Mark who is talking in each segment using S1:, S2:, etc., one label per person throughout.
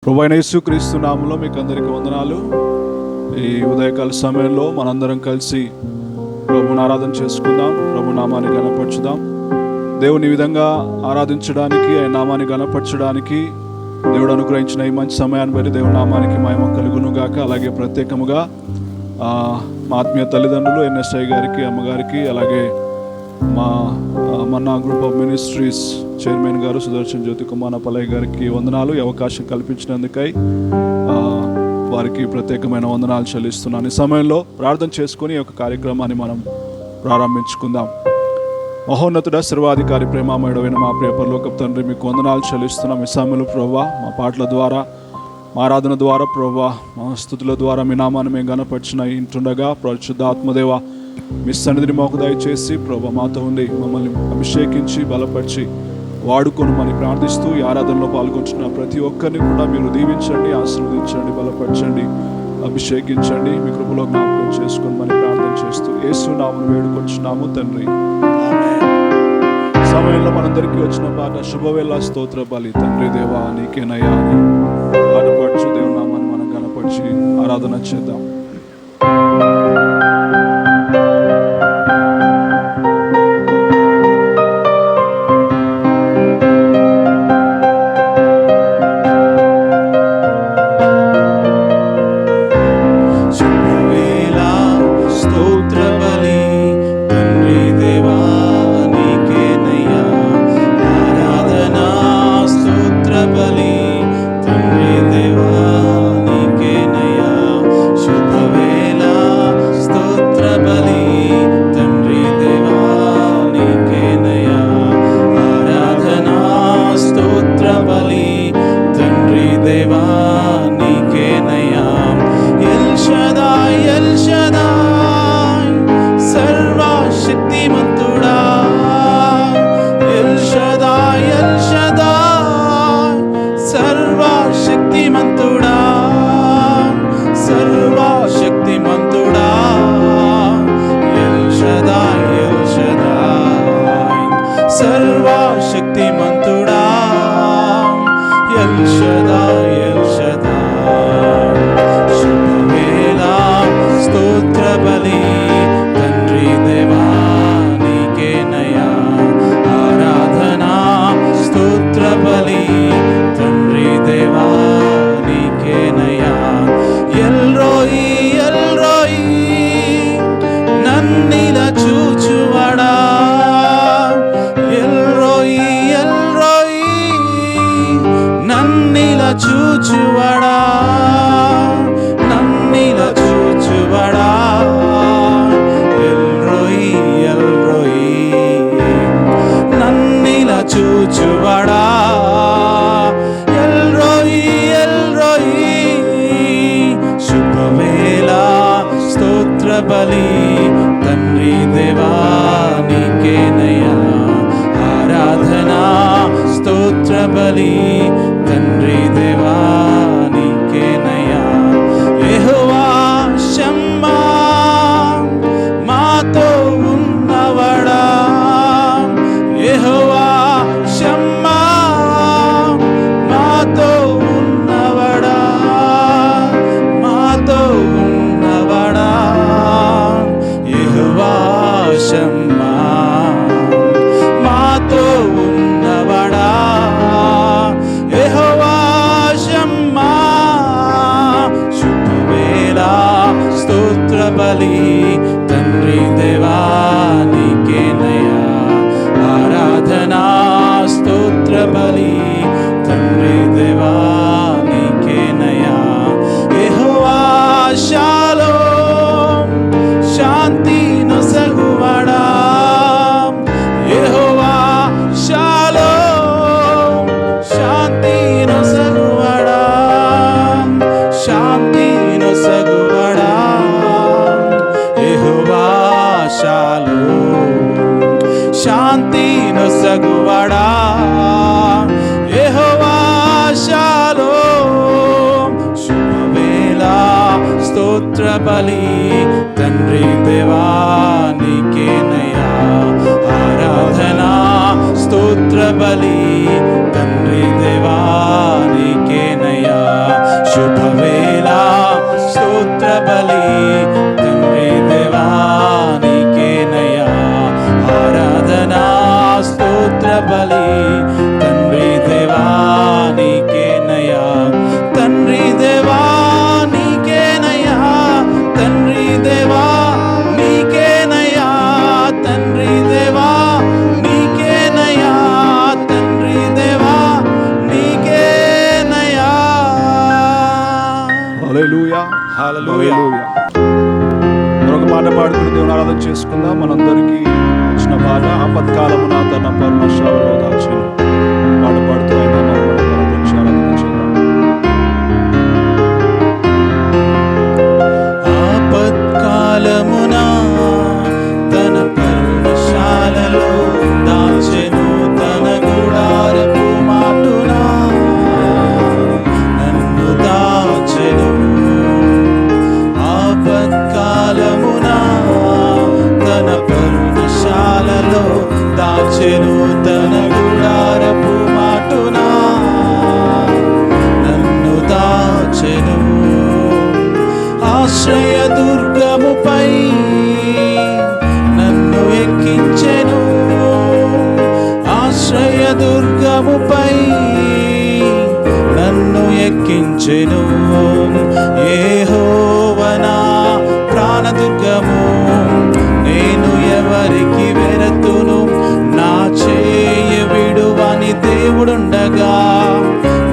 S1: ప్రభువైన యేసుక్రీస్తు నామములో మీకు అందరికీ వందనాలు. ఈ ఉదయకాల సమయంలో మనందరం కలిసి ప్రభువుని ఆరాధన చేసుకుందాం, ప్రభు నామాన్ని గణపరచుదాం. దేవుని విధంగా ఆరాధించడానికి, ఆయన నామాన్ని గణపరచడానికి దేవుడు అనుగ్రహించిన ఈ మంచి సమయాన్ని బట్టి దేవుని నామానికి మహిమ కలుగును గాక. అలాగే ప్రత్యేకముగా మా ఆత్మీయ తల్లిదండ్రులు ఎన్ఎస్ఐ గారికి, అమ్మగారికి, అలాగే మా మన్నా గ్రూప్ ఆఫ్ మినిస్ట్రీస్ చైర్మన్ గారు సుదర్శన్ జ్యోతి కుమార్ పల్లయ్య గారికి వందనాలు. ఈ అవకాశం కల్పించినందుకై వారికి ప్రత్యేకమైన వందనాలు చెల్లిస్తున్నాను. ఈ సమయంలో ప్రార్థన చేసుకుని ఒక కార్యక్రమాన్ని మనం ప్రారంభించుకుందాం. మహోన్నతుడ సర్వాధికారి ప్రేమామయుడైన మా ప్రియ పరలోకపు తండ్రి, మీకు వందనాలు చెల్లిస్తున్నాం. ఈ సమయంలో ప్రభువా, మా పాటల ద్వారా, మా ఆరాధన ద్వారా, ప్రభువా, మా స్తుతుల ద్వారా మీ నామాన్ని మేము గణపరిచిన ఇంటుండగా పరిశుద్ధ ఆత్మదేవ మీ సన్నిధిని మాకు దయచేసి ప్రభు మాతో ఉండి మమ్మల్ని అభిషేకించి బలపరిచి వాడుకొనమని ప్రార్థిస్తూ ఈ ఆరాధనలో పాల్గొంటున్న ప్రతి ఒక్కరిని కూడా మీరు దీవించండి, ఆశీర్వదించండి, బలపరచండి, అభిషేకించండి, మీ కృపలో జ్ఞాపకం చేసుకోమని ప్రార్థన చేస్తూ యేసు నామమున వేడుకొంచున్నాము తండ్రి. సమయంలో మనందరికీ వచ్చిన పాట శుభవేళ స్తోత్ర బలి తండ్రి దేవా నీకేనయ్యా అని పాటపరచు దేవుని నామాన్ని మనం కనపరిచి ఆరాధన చేద్దాం.
S2: బలి తండ్రి దేవా నీకేనయ్యా ఆరాధనా స్తోత్ర బలి తండ్రి దేవా నీకేనయ్యా
S1: పాడుకుందాం. మనందరికీ వచ్చిన పాట ఆపత్కాలమున తన పర్ణశాలలో దాచెను. పాట పాడుతూ ఆయన నామమును కనపరిచి ఆరాధన చేద్దాం.
S2: ఆపత్కాలమున తన పర్ణశాలలో దాచెను, తన గుడారపు మాటున నన్ను దాచెను. ఆపత్కాలమున తన పర్ణశాలలో దాచెను, తన గుడారపు మాటున నన్ను దాచెను. ఆశ్రయ దుర్గముపై నన్ను ఎక్కించెను, ఆశ్రయ దుర్గముపై నన్ను ఎక్కించెను. యెహోవా నా ప్రాణదుర్గము, నేను ఎవరికి వెరతును? నా చేయి విడువని దేవుడుండగా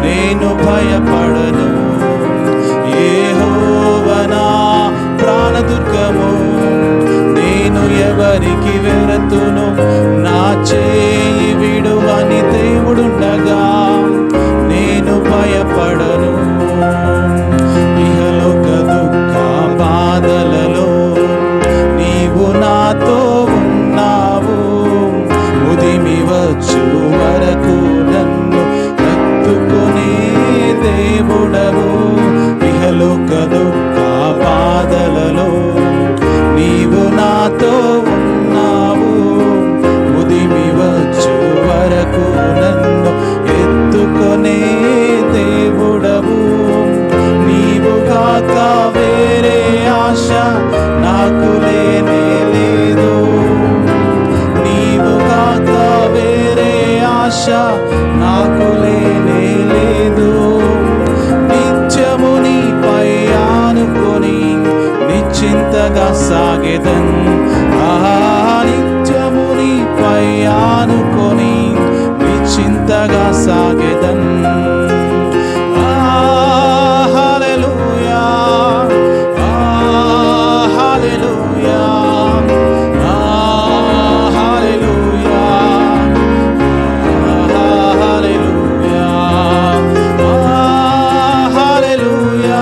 S2: నేను భయపడను. యెహోవా నా ప్రాణదుర్గము, నేను ఎవరికి వెరతును? నా చేయి విడువని దేవుడుండగా నేను భయపడను. ఇహలోక దుఃఖ బాధలలో నీవు నాతో ఉన్నావు, ఉదిమి వచ్చు వరకు నన్ను ఎత్తుకునే దేవుడవు. ఇహలోక దుఃఖ బాధలలో నీవు నాతో ఉన్నావు, ఉదిమి వచ్చు వరకు నన్ను ఎత్తుకునే దేవుడవు. నీవు కాక వేరే ఆశ నాకు లేనే లేదు, నీవు కాక వేరే ఆశ నాకు లేనే లేదు. నిత్యము నీపై ఆనుకొని నిశ్చింతగా సాగెదన్, నిత్యము నీపై ఆనుకొని నిశ్చింతగా సాగెదన్. హల్లెలూయా, హల్లెలూయా, హల్లెలూయా, హల్లెలూయా, హల్లెలూయా,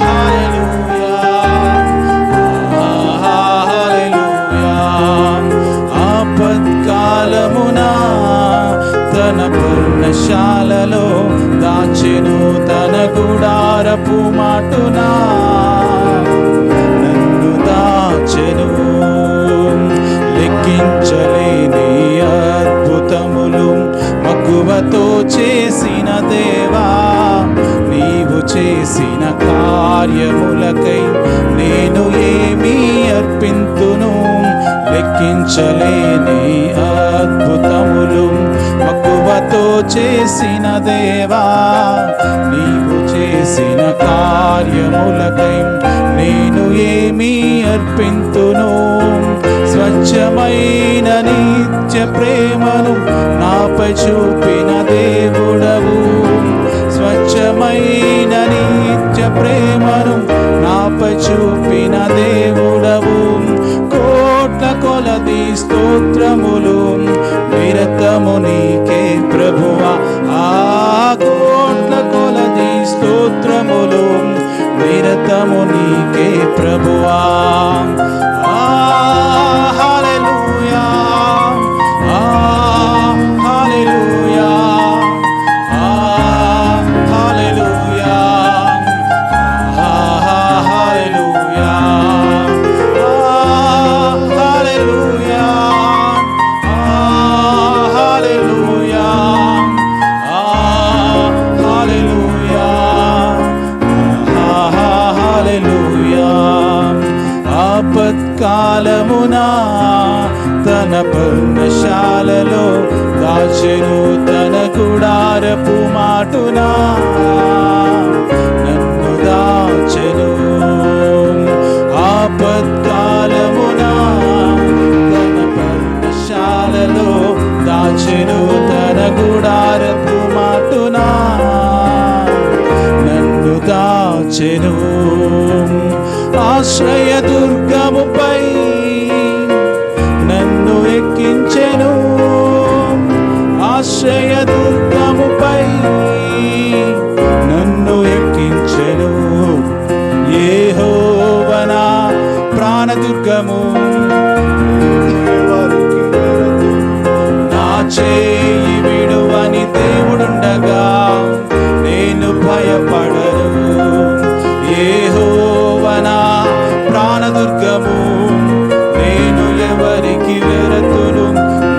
S2: హల్లెలూయా, హల్లెలూయా. ఆపత్కాలమున తన పర్ణశాలలో దాచెను, తన గుడారపు మాటున నన్ను దాచెను. లెక్కించలేని అద్భుతములు మక్కువతో చేసిన దేవా, నీవు చేసిన కార్యములకై నేను ఏమీ అర్పింతును? లెక్కించలేని అద్భుతములు మక్కువతో చేసిన దేవా, నీవు చేసిన కార్యములకై నేను ఏమీ అర్పింతును? స్వచ్ఛమైన నిత్య ప్రేమను నాపై చూపిన దేవుడవు, స్వచ్ఛమైన నిత్య ప్రేమను నాపై చూపిన దేవుడవు. కోట్ల కొలది స్తోత్రములు నిరతము నీకే ప్రభువా, కోట్ల కొలది స్తోత్రములు నిరతము నీకే ప్రభువా. హల్లెలూయా, హల్లెలూయా, హల్లెలూయా, హల్లెలూయా, హల్లెలూయా, హల్లెలూయా, హల్లెలూయా, హల్లెలూయా. ఆపత్కాలమున తన పర్ణశాలలో దాచెను, తన గుడారపు మాటున నన్ను దాచెను. ఆపత్కాలమున తన పర్ణశాలలో దాచెను, తన గుడారపు మాటున నన్ను దాచెను. దాచెను. ఆశ్రయ దుర్గముపై నన్ను ఎక్కించెను. ఆశ్రయ దుర్గముపై నన్ను ఎక్కించెను. యెహోవా నా ప్రాణదుర్గము, నా చేయి విడువని దేవుడుండగా నేను భయపడను. యెహోవా నా ప్రాణదుర్గము, నేను ఎవరికి వెరతును.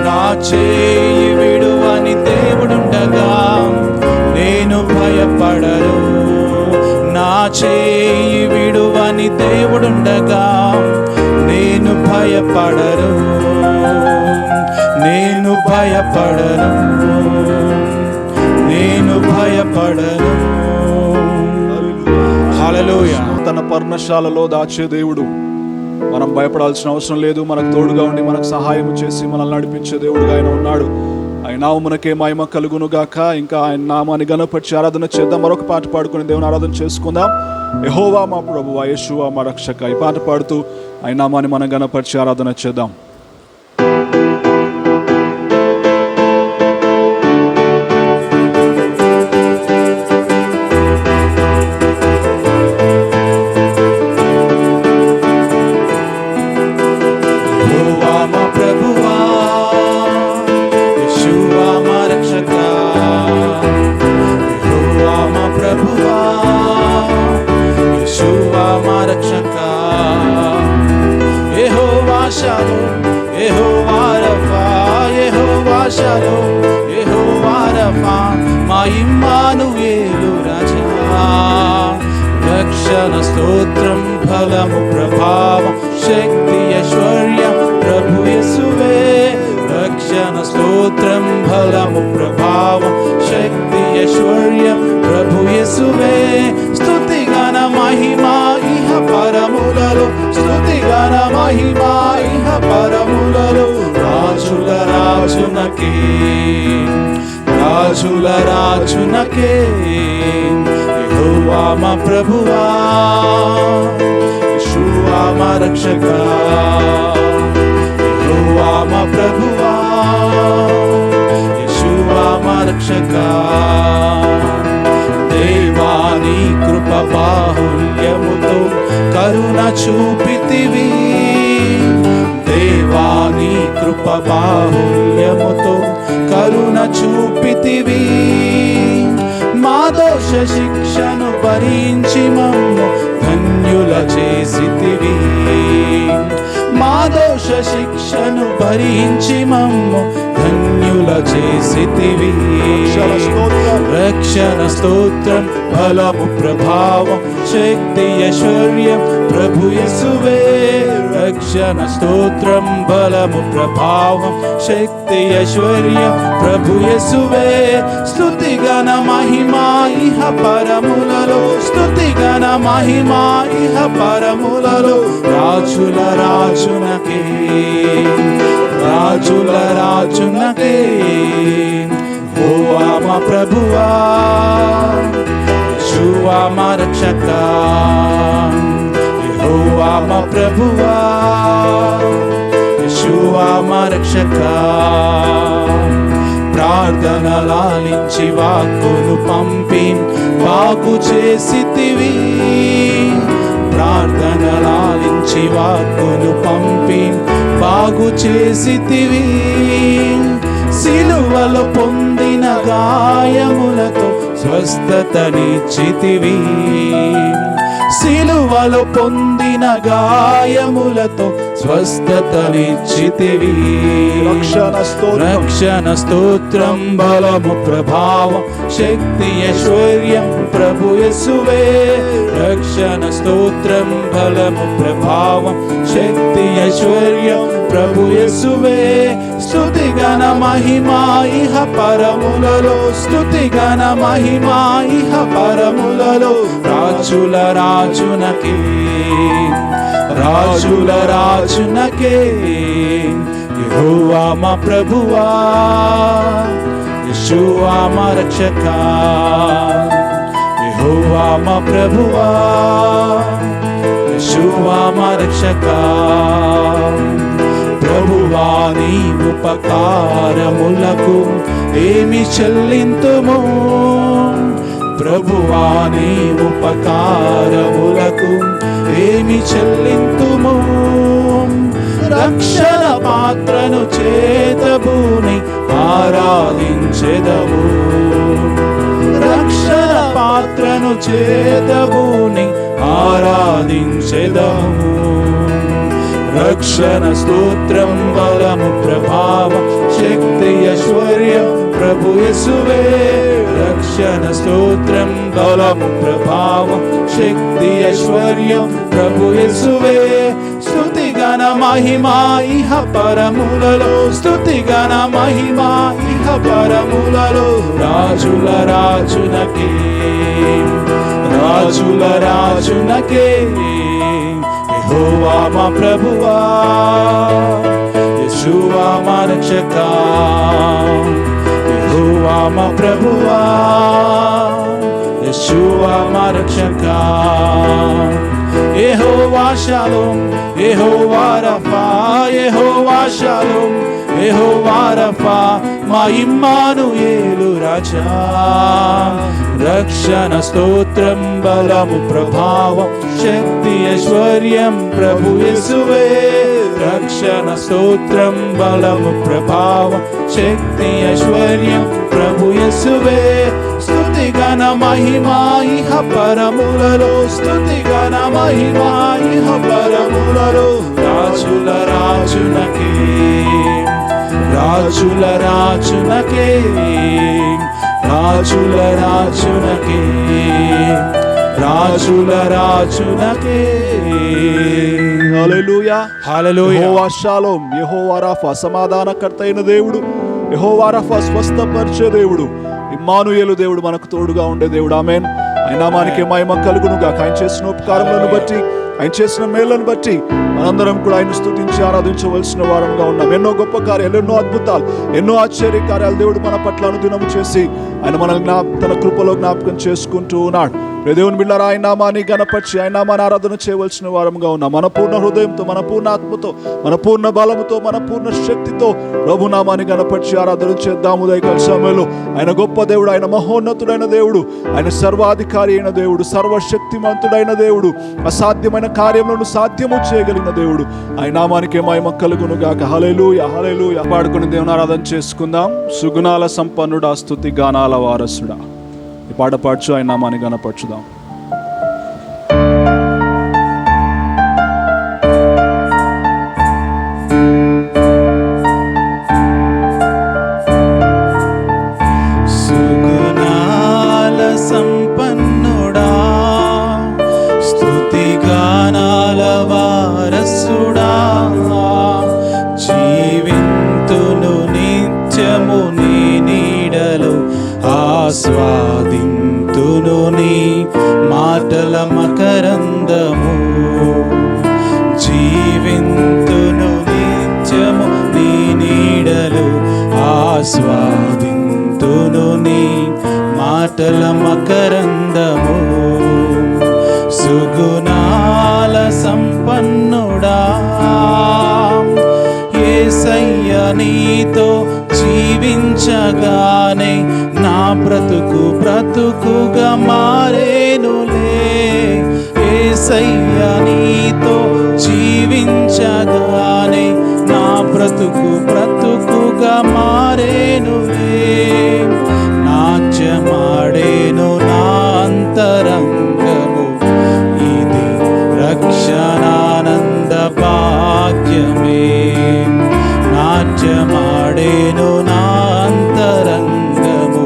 S2: నా చేయి విడువని దేవుడుండగా నేను భయపడను. నా చేయి విడువని దేవుడుండగా నేను భయపడను. నేను భయపడను. నేను భయపడను. హల్లెలూయా.
S1: తన పర్ణశాలలో దాచే దేవుడు. మనం భయపడాల్సిన అవసరం లేదు. మనకు తోడుగా ఉండి మనకు సహాయం చేసి మనల్ని నడిపించే దేవుడుగా ఆయన ఉన్నాడు. ఆయన నామమునకే మహిమ కలుగును గాక. ఇంకా ఆయన నామాన్ని గణపరిచి ఆరాధన చేద్దాం. మరొక పాట పాడుకుని దేవుని ఆరాధన చేసుకుందాం. యెహోవా మా ప్రభువా, యేషువా మా రక్షక. ఈ పాట పాడుతూ ఆయన నామాన్ని మనం గణపరిచి ఆరాధన చేద్దాం.
S2: రక్షణ స్తోత్రం బలము ప్రభావం శక్తి ఐశ్వర్యం ప్రభు యేసువే. రక్షణ స్తోత్రం బలము ప్రభావం శక్తి ఐశ్వర్యం ప్రభు యేసువే. స్తుతి గణ మహిమా ఇహ పరములలో, స్తుతి గణ మహిమా ఇహ పరములలో. రాజుల రాజునకే, రాజుల రాజునకే. యెహోవా మా ప్రభువా, యేషువా మా రక్షక. యెహోవా మా ప్రభువా, యేషువా మా రక్షక. దేవా నీ కృప బాహుల్యముతో కరుణ చూపితివి. దేవా నీ కృప బాహుల్యముతో కరుణ చూపితివి. మా దోష శిక్షను భరించి మమ్ము ధన్యుల చేసితివి. మా దోష శిక్షను భరించి మమ్ము ధన్యుల చేసితివి. రక్షణ స్తోత్రం బలము ప్రభావం శక్తి ఐశ్వర్యం ప్రభు యేసువే. రక్షణ స్తోత్రం బలము ప్రభావం శక్తి ఐశ్వర్యం ప్రభు యేసువే. స్తుతి గణ మహిమా ఇహ పరములలో, స్తుతి గణ మహిమా ఇహ పరములలో. రాజుల రాజునకే, రాజుల రాజునకే. యెహోవా మా ప్రభువా, యేషువా మా రక్షక. యెహోవా మా ప్రభువా, యేషువా మా రక్షక. ప్రార్థనలాలించి వాక్కును పంపి బాగు చేసితివి. ప్రార్థనలాలించి వాక్కును పంపి బాగు చేసితివి. సిలువలో పొందిన గాయములతో స్వస్థతనిచ్చితివి. సిలువలో పొందిన గాయములతో స్వస్థతనిచ్చితివి. రక్షణ స్తోత్రం బలము ప్రభావం శక్తి ఐశ్వర్యం ప్రభు యేసువే. రక్షణ స్తోత్రం బలము ప్రభావం శక్తి ఐశ్వర్యం ప్రభు యేసువే. స్తుతి గణ మహిమా ఇహ పరములలో, స్తుతి గణ మహిమా ఇహ పరములలో. రాజుల రాజునకే, రాజుల రాజునకే. యెహోవా మా ప్రభువా, యేషువా మా రక్షక. యెహోవా మా ప్రభువా, యెషూవా మా రక్షకా. ప్రభువా నీ ఉపకారములకు ఏమి చెల్లింతుము, ప్రభువా నీ ఉపకారములకు ఏమి చెల్లింతుము. రక్షణ పాత్రను చేతబూని ఆరాధించెదము, రక్షణ పాత్రను చేతబూని ఆరాధించెదము. రక్షణ స్తోత్రం బలము ప్రభావం శక్తి ఐశ్వర్యం ప్రభు యేసువే. రక్షణ స్తోత్రం బలము ప్రభావం శక్తి ఐశ్వర్యం ప్రభు యేసువే. స్తుతి గణ మహిమా ఇహ పరములలో, స్తుతి గణ మహిమా ఇహ పరములలో. రాజుల రాజునకే, రాజుల రాజునకే. యెహోవా మా ప్రభువా, యెషూవా మా రక్షకా. యెహోవా మా ప్రభువా, యెషూవా మా రక్షకా. యెహోవా షాలోమ్, యెహోవా రఫా, యెహోవా షాలోమ్, యెహోవా రఫా. మా ఇమ్మానుయేలు రాజా. రక్షణ స్తోత్రం బలము ప్రభావం శక్తి ఐశ్వర్యం ప్రభు యేసువే. రక్షణ స్తోత్రం బలము ప్రభావం శక్తి ఐశ్వర్యం ప్రభు యేసువే. స్తుతి గణ మహిమా ఇహ పరములలో, స్తుతి గణ మహిమా ఇహ పరములలో. రాజుల రాజునకే, రాజుల రాజునకే, రాజుల రాజునకే, రాజుల రాజునకే.
S1: హల్లెలూయా,
S2: హల్లెలూయా.
S1: యెహోవా షాలోమ్, యెహోవా రాఫా సమాధానకర్త అయిన దేవుడు, యెహోవా రాఫా స్వస్థపరిచే దేవుడు, ఇమ్మానుయేలు దేవుడు మనకు తోడుగా ఉండే దేవుడు. ఆమేన్. ఆయన నామానికి మహిమ కలుగును గాక. ఆయన చేసిన ఉపకారములను బట్టి, ఆయన చేసిన మేళ్లను బట్టి మనందరం కూడా ఆయన స్తుతించి ఆరాధించవలసిన వారంగా ఉన్నాం. ఎన్నో గొప్ప కార్యాలు, ఎన్నో అద్భుతాలు, ఎన్నో ఆశ్చర్య కార్యాలు దేవుడు మన పట్ల అనుదినము చేసి ఆయన మనల్ని తన కృపలో జ్ఞాపకం చేసుకుంటూ ఉన్నాడు. దేవుని బిడ్డలారా, ఆయన నామాన్ని గణపరిచి ఆయన నామాన్ని ఆరాధన చేయవలసిన వారంగా ఉన్నాం. మన పూర్ణ హృదయంతో, మన పూర్ణ ఆత్మతో, మన పూర్ణ బలముతో, మన పూర్ణ శక్తితో ప్రభు నామాన్ని గణపరిచి ఆరాధన చేద్దాము. ఉదయకాల సమయంలో ఆయన గొప్ప దేవుడు, ఆయన మహోన్నతుడైన దేవుడు, ఆయన సర్వాధికారి అయిన దేవుడు, సర్వశక్తిమంతుడైన దేవుడు, అసాధ్యమైన కార్యములను సాధ్యము చేయగలిగిన దేవుడు. ఆయన నామానికి మహిమ కలుగును గాక. హల్లెలూయా, హల్లెలూయా. పాడుకుని దేవుని ఆరాధన చేసుకుందాం. సుగుణాల సంపన్నుడా, స్తుతి గానాల వారసుడా. ఈ పాట పాడుచు ఆయన నామాన్ని గణపరచుదాం.
S2: సుగుణాల సంపన్నుడా, స్తుతి గానాల వారసుడా. జీవింతును నిత్యము నీ నీడలో, ఆస్వాదింతును నీ మాటల మకరందము. జీవింతును నిత్యము నీ నీడలు, ఆస్వాదింతును నీ మాటల మకరందము. సుగుణాల సంపన్నుడా, యేసయ్య నీతో జీవించగానే నా బ్రతుకు బ్రతుకుగా మారేనులే. యేసయ్య నీతో జీవించగానే నా బ్రతుకు బ్రతుకుగా మారేనులే. నాట్యమాడేను నా అంతరంగము, ఇది రక్షణానంద భాగ్యమే. నాట్యమాడేను నా అంతరంగము,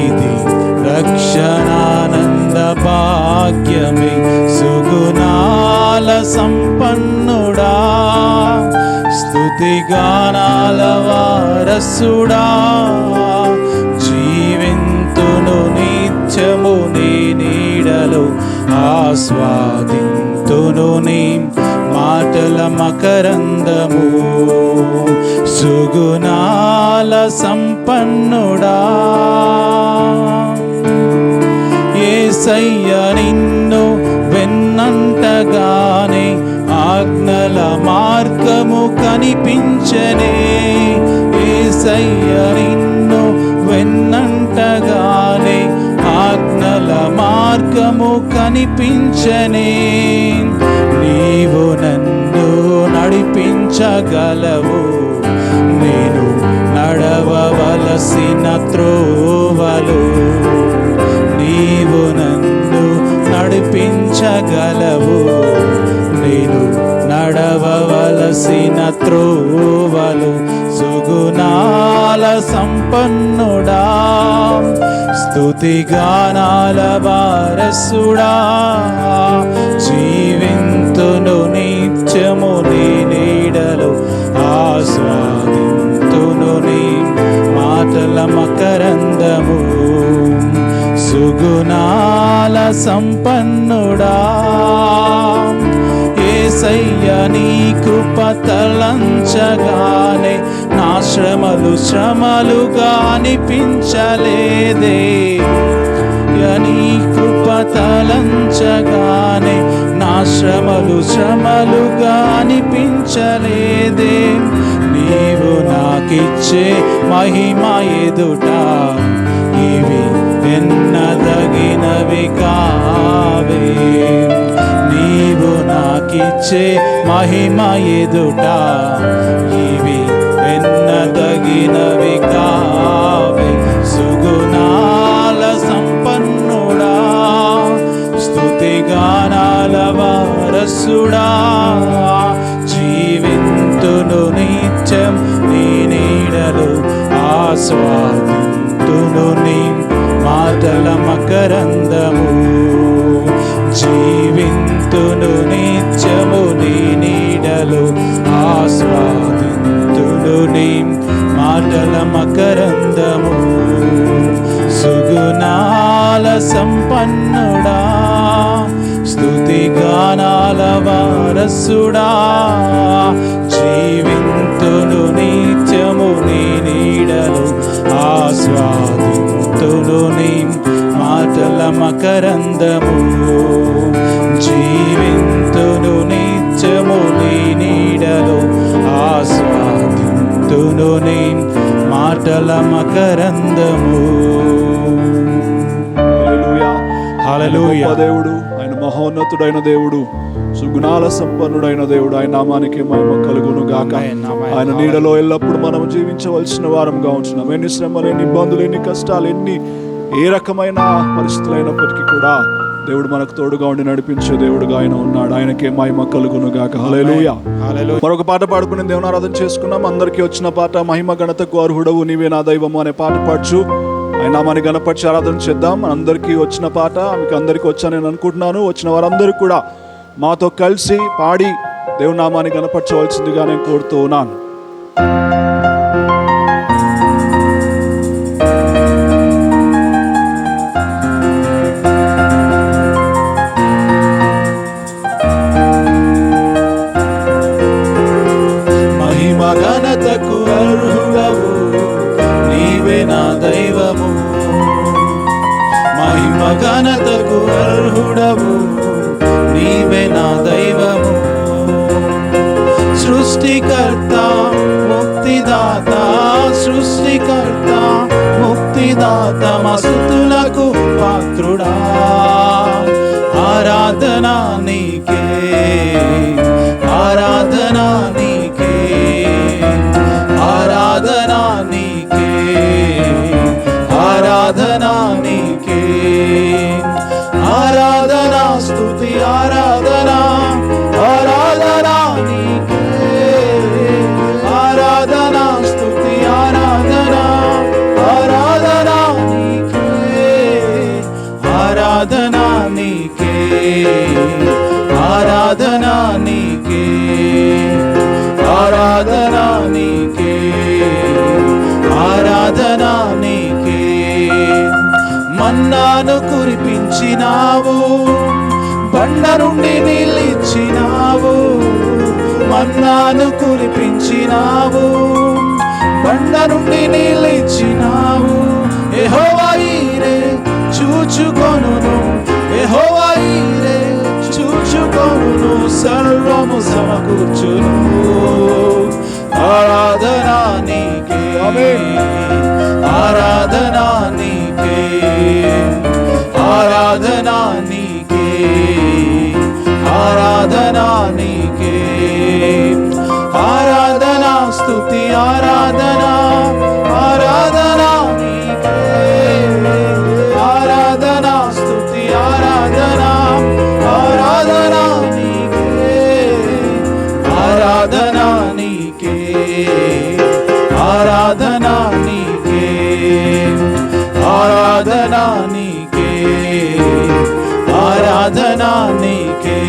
S2: ఇది రక్షణానంద భాగ్యమే. సుగుణాల సంపన్నుడా, స్తుతి గానాల వారసుడా. జీవింతును నిత్యము నీ నీడలో, ఆస్వాదింతును నీ మాటల మకరందము. సుగుణాల సంపన్నుడా, యేసయ్య నిన్ను వెన్నంటగానే ఆజ్ఞల మార్గము కనిపించనే. యేసయ్య నిన్ను వెన్నంటగానే ఆజ్ఞల మార్గము కనిపించనే. నీవు నన్ను నడిపించగలవు, నేను నడవవలసిన త్రోవలు. నీవు నన్ను నడిపించగలవు, నేను నడవవలసిన త్రోవలు. సుగుణాల సంపన్నుడా, స్తుతిగానాల వారసుడా, జీవింతును నిత్యము నీ నీడలో, ఆస్వాదింతును నీ మాటల మకరందము. సుగుణాల సంపన్నుడా, యేసయ్య నీ కృప తలంచగానే నా శ్రమలు శ్రమలుగా అనిపించలేదే. నీ కృప తలంచగానే నా శ్రమలు శ్రమలుగా అనిపించలేదే. నీవు నాకిచ్చే మహిమ ఎదుట ఇవి ఎన్నదగినవి కావే. నీవు నాకిచ్చే మహిమ ఎదుట ఇవి ఎన్నదగినవి కావే. సుగుణాల సంపన్నుడా, స్తుతిగానాల వారసుడా, జీవింతును నిత్యం నీ నీడలు, ఆస్వాదింతును నీ మాటల మకరందము. జీవింతును నిత్యము నీ నీడలు, ఆస్వాదింతును నీ మాటల మకరందము. సుగుణాల సంపన్నుడా, స్తుతిగానాల వారసుడా, జీవింతును నిత్యము నీ నీడలు, ఆస్వాదింతును నీ మాటల మకరందము. జీవింతును నిత్యము నీ నీడలు, ఆస్వాదింతును నీ మాటల మకరందము.
S1: హల్లెలూయా. దేవుడు ఆయన మహోన్నతుడైన దేవుడు, సుగుణాల సంపన్నుడైన దేవుడు. ఆయన నామానికి మహిమ కలుగును గాక. ఆయన నీడలో ఎల్లప్పుడు మనం జీవించవలసిన వారంగా ఉంటున్నాం. ఎన్ని శ్రమలు, ఎన్ని ఇబ్బందులు, ఎన్ని కష్టాలు, ఏ రకమైన పరిస్థితులు అయినప్పటికీ కూడా దేవుడు మనకు తోడుగా ఉండి నడిపించే దేవుడుగా ఆయన ఉన్నాడు. ఆయనకే మహిమ కలుగును గాక. హల్లెలూయా. మరొక పాట పాడుకుని దేవునారాధన చేసుకున్నాం. అందరికీ వచ్చిన పాట మహిమ ఘనతకు అర్హుడవు నీవే నా దైవము అనే పాట పాడుచు ఆయన నామాన్ని గణపరిచి ఆరాధన చేద్దాం. అందరికీ వచ్చిన పాట, మీకు అందరికీ వచ్చాను నేను అనుకుంటున్నాను. వచ్చిన వారందరూ కూడా మాతో కలిసి పాడి దేవుని నామాన్ని గణపరచవలసిందిగా నేను కోరుతూ ఉన్నాను.
S2: మహిమ ఘనతకు అర్హుడవు నీవే నా దైవము. మహిమ ఘనతకు అర్హుడవు నీవే నా దైవము. సృష్టికర్త ముక్తిదాత, సృష్టికర్త ముక్తిదాత, మస్తులకు పాత్రుడా. ఆరాధనా నీకే, ఆరాధనా నీకే, ఆరాధనా నీకే, ఆరాధనా నీకే. ఆరాధనా స్తుతి ఆరాధనా, ఆరాధనా నీకే. ఆరాధనా స్తుతి ఆరాధనా, ఆరాధనా నీకే. ఆరాధనా నీకే, ఆరాధనా నీకే, ఆరాధనా నీకే, ఆరాధనా నీకే. మన్నాను కురిపించినావు, బండ నుండి నీళ్ళిచ్చినావు. మన్నాను కురిపించినావు, బండ నుండి నీళ్ళిచ్చినావు. యెహోవా ఈరే చూచుకొనును, యెహోవా ఈరే చూచుకొనును, సర్వము సమకూర్చును. ఆరాధన నీకే, ఆరాధన నీకే, ఆరాధన నీకే, ఆరాధన నీకే, ఆరాధన స్తుతి ఆరాధన, ఆరాధన నీకే, ఆరాధన స్తుతి ఆరాధన, ఆరాధన నీకే, ఆరాధన నీకే, ఆరాధన నీకే, ఆరాధన నీకే, ఆరాధన నీకే.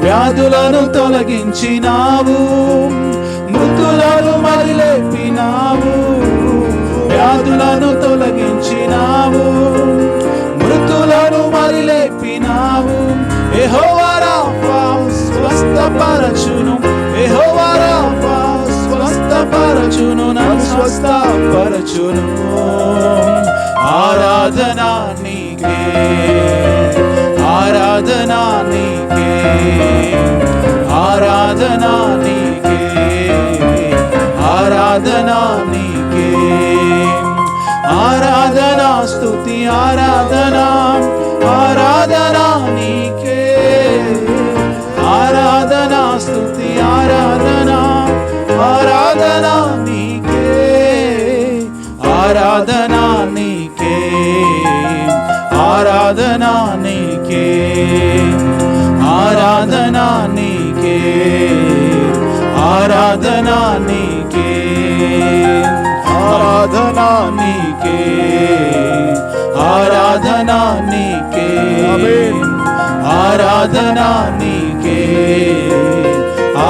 S2: వ్యాధులను తొలగించినావు, మృతులను మరిలేపినావు, వ్యాధులను తొలగించినావు, మృతులను మరిలేపినావు. యెహోవా రాఫా స్వస్థపరచును, యెహోవా రాఫా స్వస్థపరచును, నన్ను స్వస్థపరచును. ఆరాధన నీకే, ఆరాధన నీకే, ఆరాధన నీకే, ఆరాధన నీకే, ఆరాధన స్తుతి ఆరాధన, ఆరాధన నీకే, ఆరాధన స్తుతి ఆరాధన, ఆరాధన నీకే, ఆరాధన నీకే, ఆరాధన నీకే, ఆరాధన నీకే, ఆరాధన నీకే, ఆరాధన నీకే, ఆరాధన నీకే, ఆరాధన నీకే,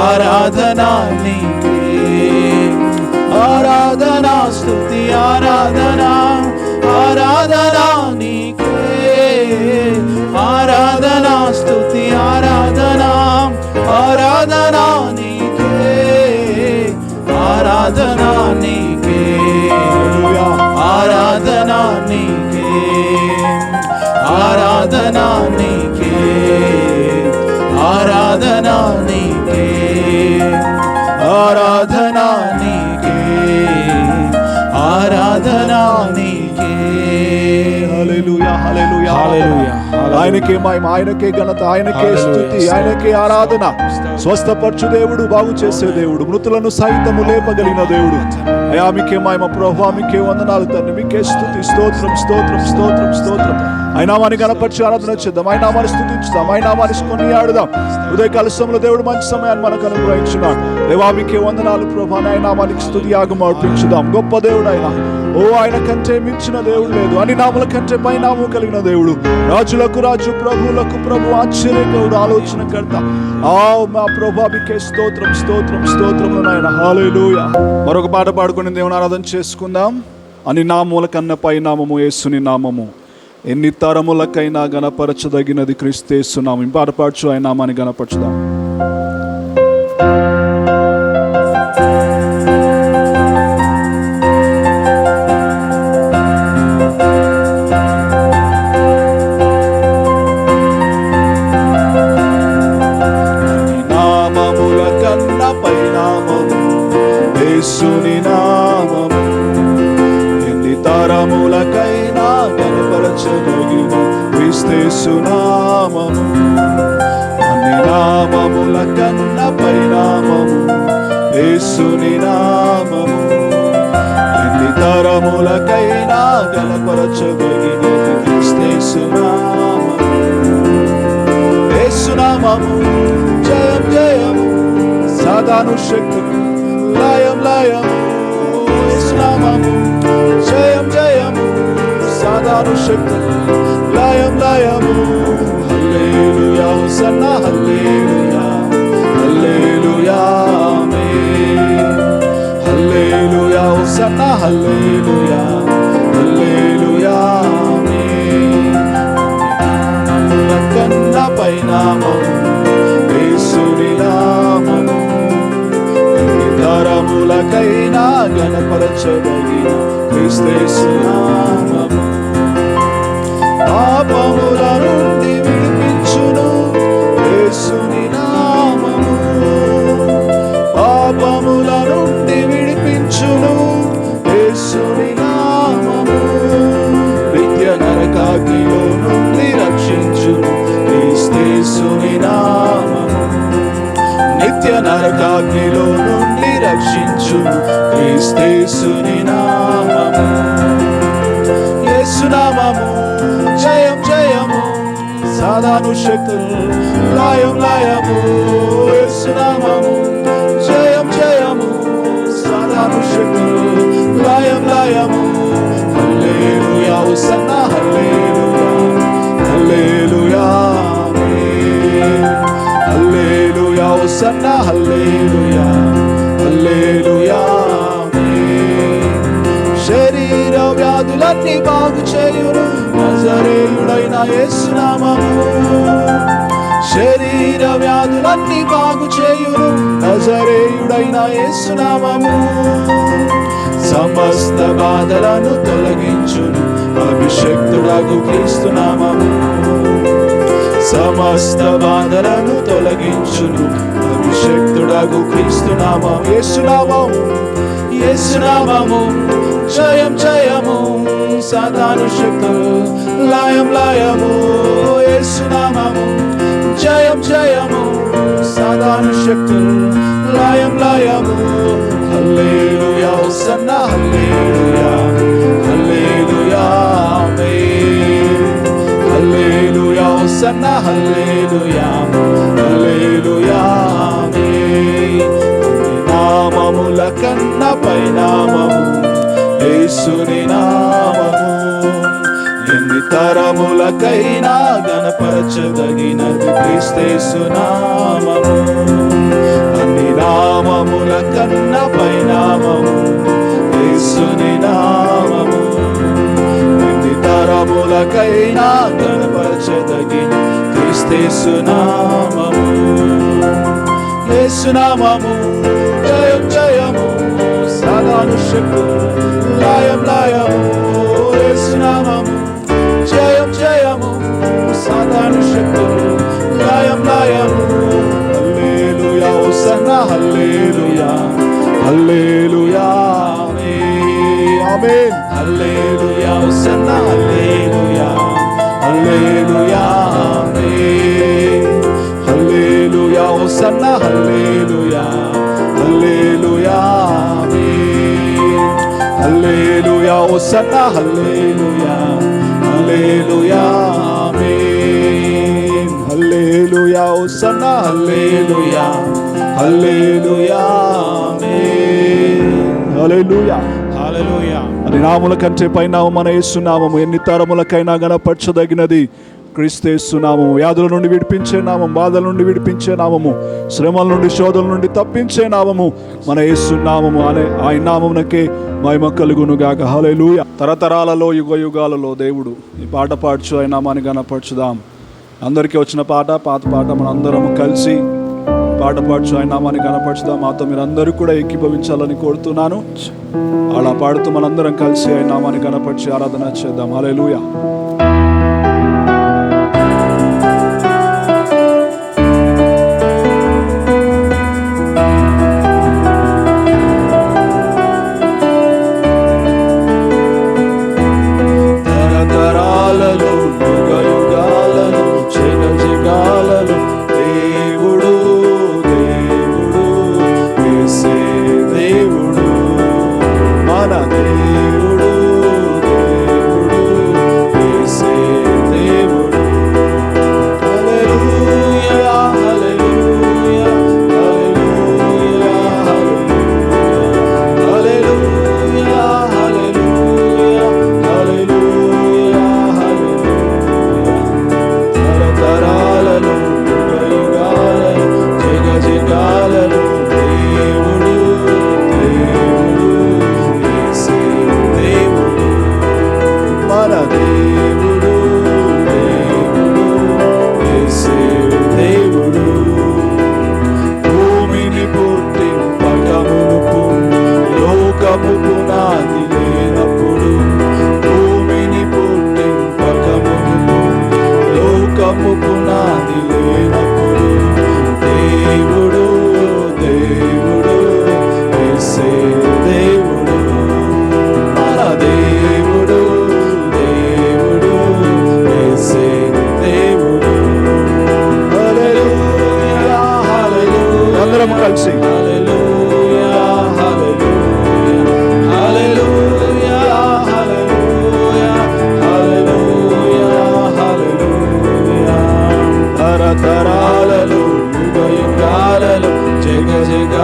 S2: ఆరాధన నీకే, ఆరాధన స్తుతి ఆరాధన, ఆరాధన నీకే, ఆరాధన స్తుతి ఆరాధన, ఆరాధన నీకే, ఆరాధన నీకే, ఆరాధన నీకే, ఆరాధన నీకే, ఆరాధన నీకే, ఆరాధన నీకే, ఆరాధన నీకే.
S1: హల్లెలూయా, హల్లెలూయా, హల్లెలూయా. ఆయనకే మహిమ, ఆయనకే ఘనత, ఆయనకే స్తుతి, ఆయనకే ఆరాధన. స్వస్థపరచు దేవుడు, బాగు చేసే దేవుడు, మృతులను సైతము లేపగలిగిన దేవుడు. అయా మీకే మహిమ ప్రభువా, మీకే వందనాలు తండ్రి, మీకే స్తుతి, స్తోత్రం, స్తోత్రం, స్తోత్రం, స్తోత్రం. ఆయన నామాన్ని గణపరిచి ఆరాధన చేద్దాం, ఆయన నామాన్ని స్తుతించుదాం, ఆయన నామాన్ని కొనియాడుదాం. ఉదయకాల సమయంలో దేవుడు మంచి సమయాన్ని మనకు అనుగ్రహించున్నాడు. దేవా మీకే వందనాలు ప్రభువా, ఆయన నామానికి స్తుతి యాగం అర్పించుదాం. గొప్ప దేవుడు ఆయన, ఓ ఆయన కంటే మించిన దేవుడు లేదు, అన్ని నాముల కంటే పై నామం కలిగిన దేవుడు, రాజులకు రాజు, ప్రభువులకు ప్రభు, ఆశ్చర్యకరుడు, ఆలోచనకర్త. మా ప్రభువా మీకే స్తోత్రం, స్తోత్రం, స్తోత్రం నాయన. హల్లెలూయా. మరొక పాట పాడుకుని దేవుని ఆరాధన చేసుకుందాం. అన్ని నామముల కన్నా పై నామము యేసుని నామము, ఎన్ని తరములకైనా గణపరచదగినది క్రీస్తు యేసు నామం. ఈ పాట పాడుచు ఆయన నామాన్ని గణపరచుదాం. యేసుని నామము, ఎన్ని తరములకైనా గణపరచదగిన క్రీస్తు నామము. అన్ని నామముల కన్నా పై నామము యేసుని నామము, ఎన్ని తరములకైనా గణపరచదగిన క్రీస్తు నామము. యేసు నామము జయం జయము, సాధాను శక్తులు లయం లయము. యేసు నామము జయం జయము, సాధాను శక్తులు లయం లయము. హల్లెలూయా, హోసన్నా హల్లెలూయా, హల్లెలూయా ఆమేన్. హల్లెలూయా, హోసన్నా హల్లెలూయా, హల్లెలూయా ఆమేన్. నామముల కన్నా పై నామము యేసుని నామము, తరములకైనా గణపరచదగిన క్రీస్తు నామము. నరకాగ్నిలో నుండి రక్షించు క్రీస్తేసుని నామము. యేసు నామము జయం జయము, సాధాను శక్తులు లయం లయము. యేసు నామము జయం జయము, సాధాను శక్తులు లయం లయము. హల్లెలూయా హోసన్నా హల్లెలూయా హల్లెలూయా ఆమేన్. హల్లెలూయా హోసన్నా హల్లెలూయా హల్లెలూయా ఆమేన్. శరీర వ్యాధులన్నీ బాగు చేయును నజరేయుడైన యేసు నామము. శరీర వ్యాధులన్నీ బాగు చేయును నజరేయుడైన యేసు నామము. సమస్త బాధలను తొలగించును అభిషక్తుడగు క్రీస్తు నామము. సమస్త బాధలను తొలగించును అభిషక్తుడగు క్రీస్తు నామము. యేసు నామము యేసు నామము జయం జయము, సాధాను శక్తులు లయం లయము. యేసు నామము జయం జయము, సాధాను శక్తులు లయం లయము. హల్లెలూయా హోసన్నా హల్లెలూయా హల్లెలూయా ఆమేన్. హల్లెలూయా హోసన్నా హల్లెలూయా హల్లెలూయా ఆమేన్. నామముల కన్నా పైనామము యేసుని నామము. ఎన్ని తరములకైనా గణపరచదగినది క్రీస్తేసు నామము. అన్ని నామముల కన్నా పైనామము యేసుని నామము. ఎన్ని తరములకైనా గణపరచదగిన క్రీస్తేసు నామము. యేసు నామము జయం జయము, సాధాను శక్తులు లయం లయము. యేసు నామము జయం జయము, సాధాను శక్తులు లయం లయము. హల్లెలూయా హోసన్నా హల్లెలూయా హల్లెలూయా ఆమేన్ ఆమేన్. హల్లెలూయా హోసన్నా హల్లెలూయా హల్లెలూయా ఆమేన్. హల్లెలూయా హోసన్నా హల్లెలూయా హల్లెలూయా ఆమేన్. హల్లెలూయా హోసన్నా హల్లెలూయా హల్లెలూయా ఆమేన్. హల్లెలూయా హోసన్నా హల్లెలూయా హల్లెలూయా ఆమేన్. హల్లెలూయా హల్లెలూయా. అది నామముల కంటే పైనామము మన యేసు నామము. ఎన్ని తరములకైనా గణపరచదగినది క్రీస్తు నామము. వ్యాధుల నుండి విడిపించే నామం, బాధల నుండి విడిపించే నామము, శ్రమల నుండి శోధల నుండి తప్పించే నామము మన యేసు నామము. అనే ఆయన నామమునకే మహిమ కలుగును గాక. హల్లెలూయా. తరతరాలలో యుగ యుగాలలో దేవుడు ఈ పాట పాడుచు ఆయన నామాన్ని గణపరచుదాం. అందరికీ వచ్చిన పాట, పాత పాట, మన అందరం కలిసి పాట పాడుచు ఆయన నామాన్ని గణపరచుదాం. మాతో మీరు అందరూ కూడా ఏకీభవించాలని కోరుతున్నాను. అలా పాడుతూ మనందరం కలిసి ఆయన నామాన్ని గణపరిచి ఆరాధన చేద్దాం. హల్లెలూయా. తరతరాలలో యుగ యుగాలలో జగ జగాలలో దేవుడు దేవుడు యేసే దేవుడు, మన దేవుడు దేవుడు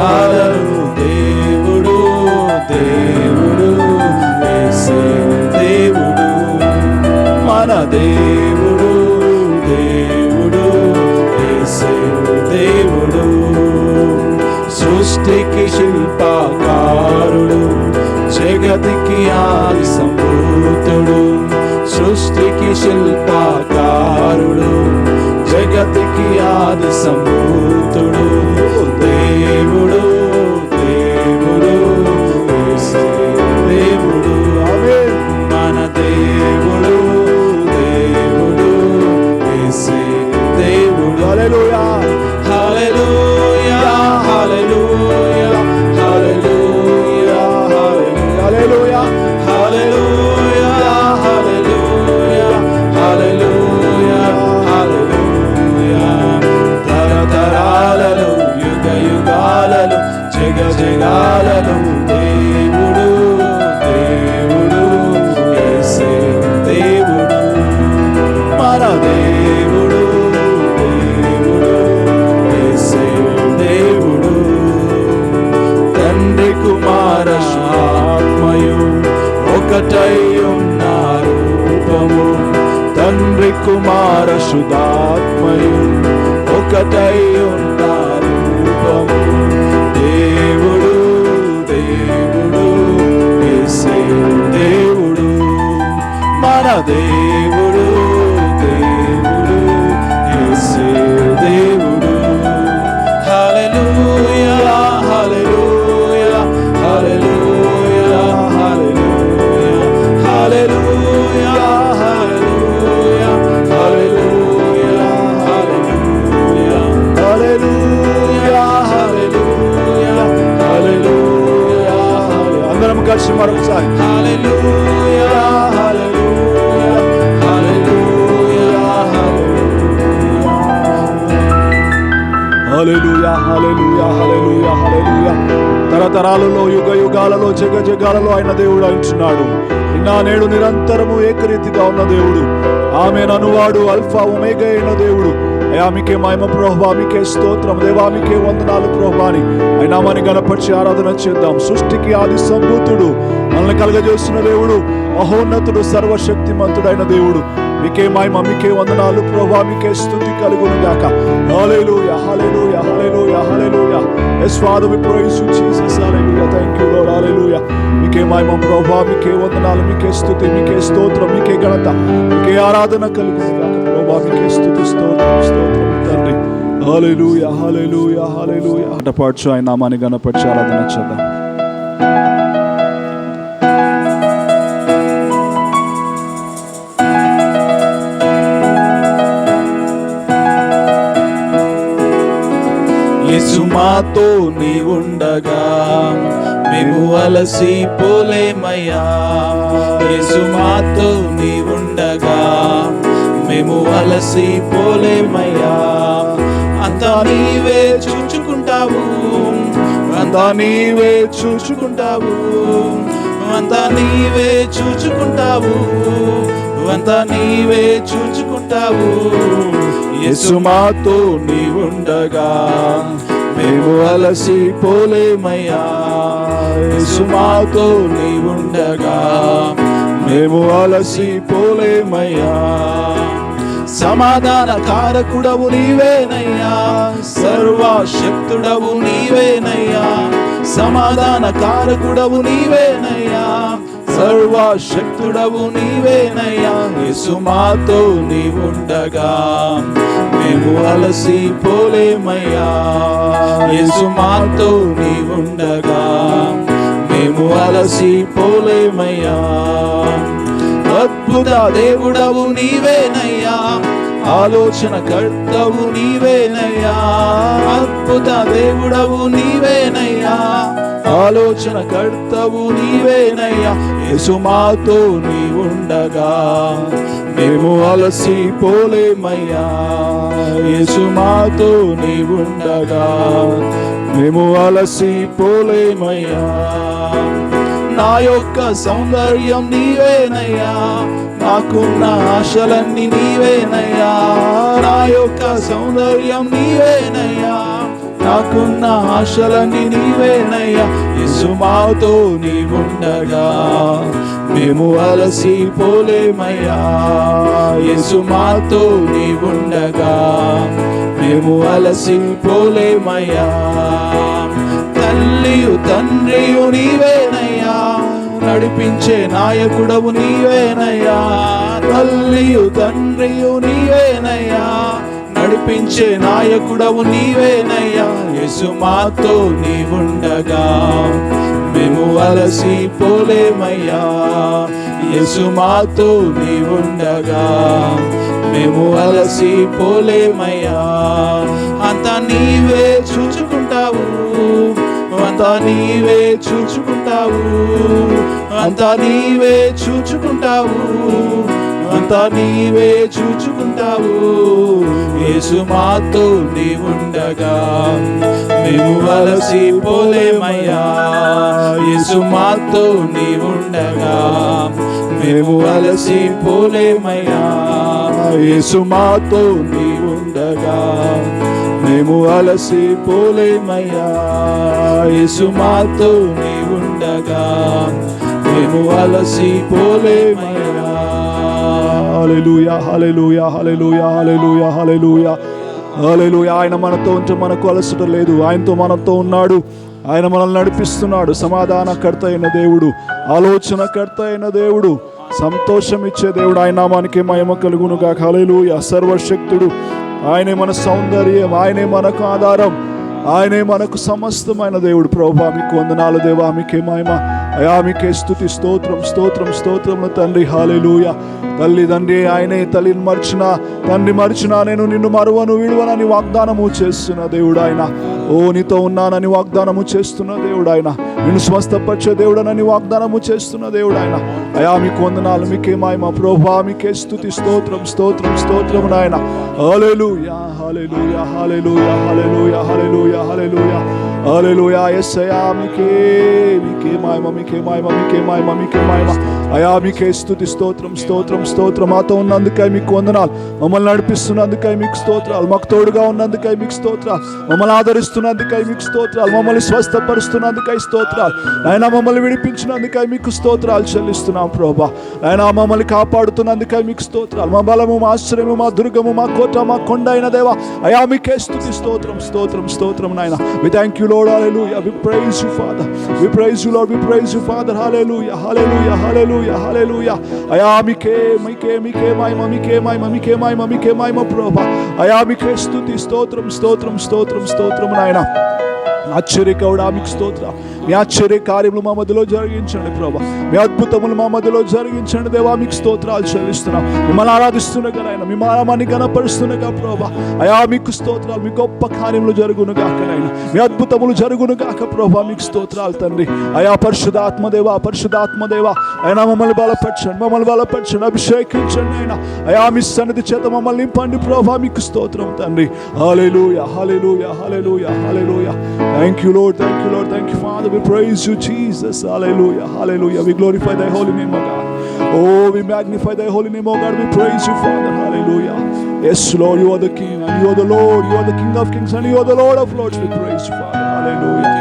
S2: తరతరాలలో దేవుడు దేవుడు యేసే దేవుడు మన దేవుడు దేవుడు యేసే దేవుడు సృష్టికి శిల్పకారుడు జగతికి ఆది సంభూతుడు సృష్టికి శిల్పకారుడు జగతికి ఆది సంభూతుడు దేవుడు దేవుడు యేసే దేవుడు ఆమేన్ మన దేవుడు దేవుడు యేసే దేవుడు హల్లెలూయా హల్లెలూయా హల్లెలూయా హల్లెలూయా హల్లెలూయా హల్లెలూయా హల్లెలూయా హల్లెలూయా హల్లెలూయా తరతరాలలో యుగ యుగాలలో జగ జగాలలో దేవుడు దేవుడు యేసే దేవుడు మన దేవుడు దేవుడు యేసే దేవుడు తండ్రి కుమార ఆత్మయు ఒకటై ఉన్న రూపము తండ్రి కుమార శుద్ధాత్మయు ఒకటై ఉన్న రూపము దేవుడు దేవుడు యేసే దేవుడు మన దేవుడు దేవుడు యేసే దేవుడు హల్లెలూయా హల్లెలూయా హల్లెలూయా హల్లెలూయా హల్లెలూయా హల్లెలూయా హల్లెలూయా హల్లెలూయా హల్లెలూయా హల్లెలూయా హల్లెలూయా అందరం కలిసి మరొకసారి హల్లెలూయా హల్లెలూయా హల్లెలూయా హల్లెలూయా హల్లెలూయా హల్లెలూయా హల్లెలూయా తరతరాలలో యుగ యుగాలలో జగ జగాలలో ఆయన దేవుడు అంటున్నాడు నిన్న నేడు నిరంతరము ఏకరీతిగా ఉన్న దేవుడు ఆమేన్ అనువాడు అల్ఫా ఒమేగా అయిన దేవుడు అయా మీకే మహిమ ప్రభువా మీకే స్తోత్రం దేవా మీకే వందనాలు ప్రభువా అని ఆయన నామాన్ని గణపరిచి ఆరాధన చేద్దాం సృష్టికి ఆది సంభూతుడు మనల్ని కలగజేస్తున్న దేవుడు మహోన్నతుడు సర్వశక్తిమంతుడైన దేవుడు మీకే మహిమ మీకే వందనాలు ప్రభువా మీకే స్తుతి కలుగును గాక హల్లెలూయా హల్లెలూయా హల్లెలూయా హల్లెలూయా yes father we praise you jesus hallelujah thank you lord hallelujah మీకే మహిమ ప్రభువా మీకే వందనాలు మీకే స్తుతి మీకే స్తోత్రం మీకే ఘనత మీకే ఆరాధన కలుగును గాక ప్రభువా మీకే స్తుతి స్తోత్రం స్తోత్రం తండ్రి హల్లెలూయా హల్లెలూయా హల్లెలూయా ఆట పాడుచు ఆయన నామాన్ని గణపరిచి ఆరాధన చేద్దాం యేసు మాతో నీ ఉండగా మేము అలసి పోలేమయ్యా యేసు మాతో నీ ఉండగా మేము అలసి పోలేమయ్యా అంతా నీవే చూచుకుంటావు అంతా నీవే చూచుకుంటావు అంతా నీవే చూచుకుంటావు అంతా నీవే చూచుకుంటావు యేసు మాతో నీ ఉండగా మేము అలసి పోలేమయ్యా యేసు మాతో నీ ఉండగా మేము అలసి పోలేమయ్యా సమాధాన కారకుడవు నీవేనయ్యా సర్వశక్తుడవు నీవేనయ్యా సమాధాన కారకుడవు నీవేనయ్యా సర్వశక్తుడవు నీవేనయ్యా యేసు మాతో నీ ఉండగా మేము అలసి పోలేమయ్యా యేసు మాతో నీ ఉండగా మేము అలసి పోలేమయ్యా అద్భుత దేవుడవు నీవేనయ్యా ఆలోచన కర్తవు నీవేనయ్యా అద్భుత దేవుడవు నీవేనయ్యా ఆలోచన కర్తవు నీవేనయ్యా యేసు మాతో నీ ఉండగా మేము అలసి పోలేమయ్యా యేసు మాతో నీ ఉండగా మేము అలసి పోలేమయ్యా నా యొక్క సౌందర్యం నీవేనయ్యా నాకున్న ఆశలన్నీ నీవేనయ్యా నా యొక్క సౌందర్యం నీవేనయ్యా
S1: నాకున్న ఆశలన్నీ నీవేనయ్యా. యేసు మాతో నీవుండగా మేము అలసిపోలేమయ్యా. యేసు మాతో నీవుండగా మేము అలసిపోలేమయ్యా. తల్లియు తండ్రియు నీవేనయ్యా, నడిపించే నాయకుడవు నీవేనయ్యా. తల్లియు తండ్రియు నీవేనయ్యా, నడిపించే నాయకుడవు నీవేనయ్యా. యేసు మాతో నీవుండగా మేము అలసిపోలేమయ్యా. యేసు మాతో నీవుండగా మేము అలసిపోలేమయ్యా. అంతా నీవే చూచుకుంటావు, అంతా నీవే చూచుకుంటావు, అంతా నీవే చూచుకుంటావు, అంతా నీవే చూచుకుంటావు. యేసు మాతో నీవుండగా మేము అలసిపోలేమయ్యా. యేసు మాతో నీవుండగా మేము అలసిపోలేమయ్యా. యేసు మాతో నీవుండగా మేము అలసిపోలేమయ్యా. యేసు మాతో నీవుండగా మేము అలసిపోలేమయ్యా.
S2: హల్లెలూయా, హల్లెలూయా, హల్లెలూయా, హల్లెలూయా, హల్లెలూయా, హల్లెలూయా. ఆయన మనతో ఉంటే మనకు అలసట లేదు. ఆయనతో మనతో ఉన్నాడు. ఆయన మనల్ని నడిపిస్తున్నాడు. సమాధానకర్త అయిన దేవుడు, ఆలోచనకర్త అయిన దేవుడు, సంతోషం ఇచ్చే దేవుడు. ఆయన నామానికి మహిమ కలుగునుగా. హల్లెలూయా. సర్వశక్తుడు ఆయనే మన సౌందర్యం, ఆయనే మనకు ఆధారం, ఆయనే మనకు సమస్తమైన దేవుడు. ప్రభువా మీకు వందనాలు దేవా, మీకే మహిమ అయా, మీకే స్తుతి, స్తోత్రం, స్తోత్రం, స్తోత్రములు తండ్రి. హల్లెలూయా. తల్లిదండ్రి ఆయనే, తల్లిని మర్చినా తండ్రి మర్చినా నేను నిన్ను మరువను విడువనని వాగ్దానము చేస్తున్న దేవుడు ఆయన. ఓ నీతో ఉన్నానని వాగ్దానము చేస్తున్న దేవుడు ఆయన. నిన్ను స్వస్థపరిచే దేవుడనని వాగ్దానము చేస్తున్న దేవుడు ఆయన. అయా మీకు వందనాలు, మీకే మహిమ ప్రభువా, మీకే స్తుతి, స్తోత్రం, స్తోత్రం, స్తోత్రం నాయన. హల్లెలూయా, హల్లెలూయా, హల్లెలూయా, హల్లెలూయా, హల్లెలూయా, హల్లెలూయా, హల్లెలూయా. యేసయ్యా మీకే మహిమ, మీకే మహిమ, మీకే మహిమ, మీకే మహిమ. అయా మీకే స్తుతి, స్తోత్రం, స్తోత్రం, స్తోత్రం. మాతో ఉన్నందుకై మీకు వందనాలు, మమ్మల్ని నడిపిస్తున్నందుకై మీకు స్తోత్రాలు, మాకు తోడుగా ఉన్నందుకై మీకు స్తోత్రాలు, మమ్మల్ని ఆదరిస్తున్నందుకై మీకు స్తోత్రాలు, మమ్మల్ని స్వస్థపరుస్తున్నందుకై స్తోత్రాలు, ఆయన మమ్మల్ని విడిపించినందుకై మీకు స్తోత్రాలు చెల్లిస్తున్నాం ప్రభువా. ఆయన మమ్మల్ని కాపాడుతున్నందుకై మీకు స్తోత్రాలు. మా బలము, మా ఆశ్రయము, మా దుర్గము, మా కోట, మా కొండ అయిన దేవా, అయా మీకే స్తుతి, స్తోత్రం, స్తోత్రం, స్తోత్రం నాయన. We thank you Lord, hallelujah. We praise you Father, we praise you Lord, we praise you Father, hallelujah, hallelujah, hallelujah, hallelujah. అయా మీకే మహిమ, మీకే మహిమ, మీకే మహిమ, మీకే మహిమ ప్రభువా. అయా మీకే స్తుతి, స్తోత్రం, స్తోత్రం, స్తోత్రం, స్తోత్రం నాయన. ఆశ్చర్యకరుడా మీకు స్తోత్రం. మీ ఆశ్చర్య కార్యములు మా మధ్యలో జరిగించండి ప్రభా, మీ అద్భుతములు మా మధ్యలో జరిగించండి దేవా. మీకు స్తోత్రాలు చెల్లిస్తున్నాం, మిమ్మల్ని ఆరాధిస్తుండగా నాయన, మీ నామాన్ని గణపరుస్తుండగా ప్రభా. అయా మీకు స్తోత్రాలు, మీ గొప్ప కార్యములు జరుగునుగాక నాయన, మీ అద్భుతములు జరుగునుగాక ప్రభా. మీకు స్తోత్రాలు తండ్రి. అయా పరిశుద్ధాత్మదేవా, పరిశుద్ధాత్మదేవా అయినా మమ్మల్ని బలపరచండి, మమ్మల్ని బలపరచండి, అభిషేకించండి అయినా. అయా మీ సన్నిధి చేత మమ్మల్ని నింపండి ప్రభా. మీకు స్తోత్రం తండ్రి. హల్లెలూయా, హల్లెలూయా, హల్లెలూయా, హల్లెలూయా. Thank you Lord, thank you Lord, thank you Father. We praise you Jesus, hallelujah, hallelujah. We glorify thy holy name O God. Oh, we magnify thy holy name O God. We praise you Father, hallelujah. Yes Lord, you are the King and you are the Lord, you are the King of kings and you are the Lord of lords. We praise you Father, hallelujah,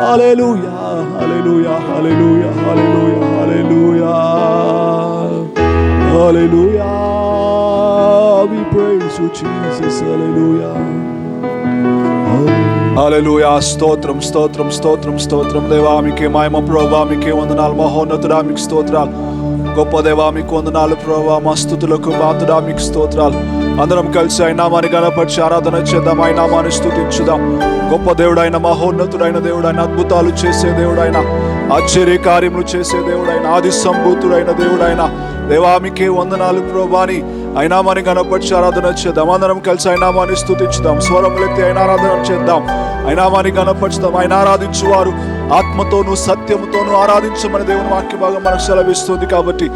S2: hallelujah, hallelujah, hallelujah, hallelujah, hallelujah, hallelujah. We praise you Jesus, hallelujah. హల్లెలూయా. స్తోత్రం, స్తోత్రం, స్తోత్రం, స్తోత్రం దేవా. మీకే మహిమ ప్రభువా, మీకే వందనాలు. మహోన్నతుడా మీకు స్తోత్రాలు. గొప్ప దేవా మీకు వందనాలు ప్రభువా. మా స్తుతులకు పాత్రుడా మీకు స్తోత్రాలు. అందరం కలిసి ఆయన నామాన్ని గణపరిచి ఆరాధన చేద్దాం, ఆయన నామాన్ని స్తుతించుదాం. గొప్ప దేవుడైన, మహోన్నతుడైన దేవుడైన, అద్భుతాలు చేసే దేవుడైన, ఆశ్చర్య కార్యములు చేసే దేవుడైన, ఆది సంభూతుడైన దేవుడైన దేవా మీకే వందనాలు ప్రభువాని ఆయన నామాన్ని గణపరిచి ఆరాధన చేద్దాం. అందరం కలిసి ఆయన నామాన్ని స్తుతించుదాం, స్వరములెత్తి ఆయన ఆరాధన చేద్దాం, ఆయన నామాన్ని గణపరుచుదాం. ఆయన ఆరాధించువారు ఆత్మతోనూ సత్యముతోనూ ఆరాధించమని దేవుని వాక్య భాగం మనకు సెలవిస్తుంది. కాబట్టి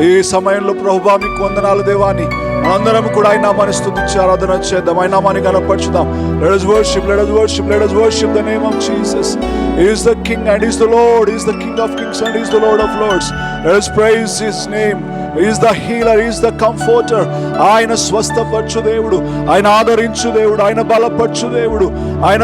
S2: ఈ సమయంలో ప్రభువా మీకు వందనాలు దేవాని మనందరం కూడా ఆయన నామాన్ని స్తుతించి ఆరాధన చేద్దాం, ఆయన నామాన్ని గణపరచుదాం. Let us worship, let us worship, let us worship the name of Jesus. He is the King and He is the Lord, He is the King of kings and He is the Lord of lords. Let us praise His name. Is the healer, is the comforter. ఆయన స్వస్థపరచు దేవుడు, ఆయన ఆదరించు దేవుడు, ఆయన బలపరచు దేవుడు, ఆయన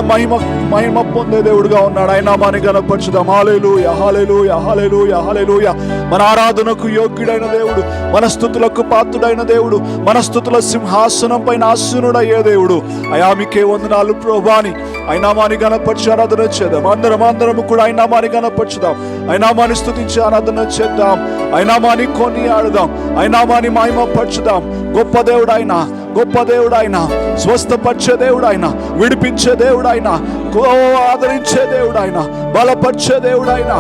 S2: మహిమ పొందే దేవుడుగా ఉన్నాడు. ఆయన నామాన్ని గణపరచుదాం. హల్లెలూయా, హల్లెలూయా, హల్లెలూయా, హల్లెలూయా. మన ఆరాధనకు యోగ్యుడైన దేవుడు, మన స్తుతులకు పాత్రుడైన దేవుడు, మన స్తుతుల సింహాసనం పైన ఆసీనుడయ్యే దేవుడు. అయా మీకే వందనాలు ప్రభువా అని ఆయన నామాన్ని గణపరిచి ఆరాధన చేద్దాం. అందరము కూడా ఆయన నామాన్ని గణపరచుదాం, ఆయన నామాన్ని స్తుతించి ఆరాధన చేద్దాం, ఆయన నామాన్ని కొనియాడుదాం, ఆయన నామాన్ని మహిమ పరచుదాం. గొప్ప దేవుడు ఆయన, గొప్ప దేవుడు ఆయన, స్వస్థపరిచే దేవుడు ఆయన, విడిపించే దేవుడు ఆయన, ఆదరించే దేవుడు ఆయన, బలపరిచే దేవుడు ఆయన.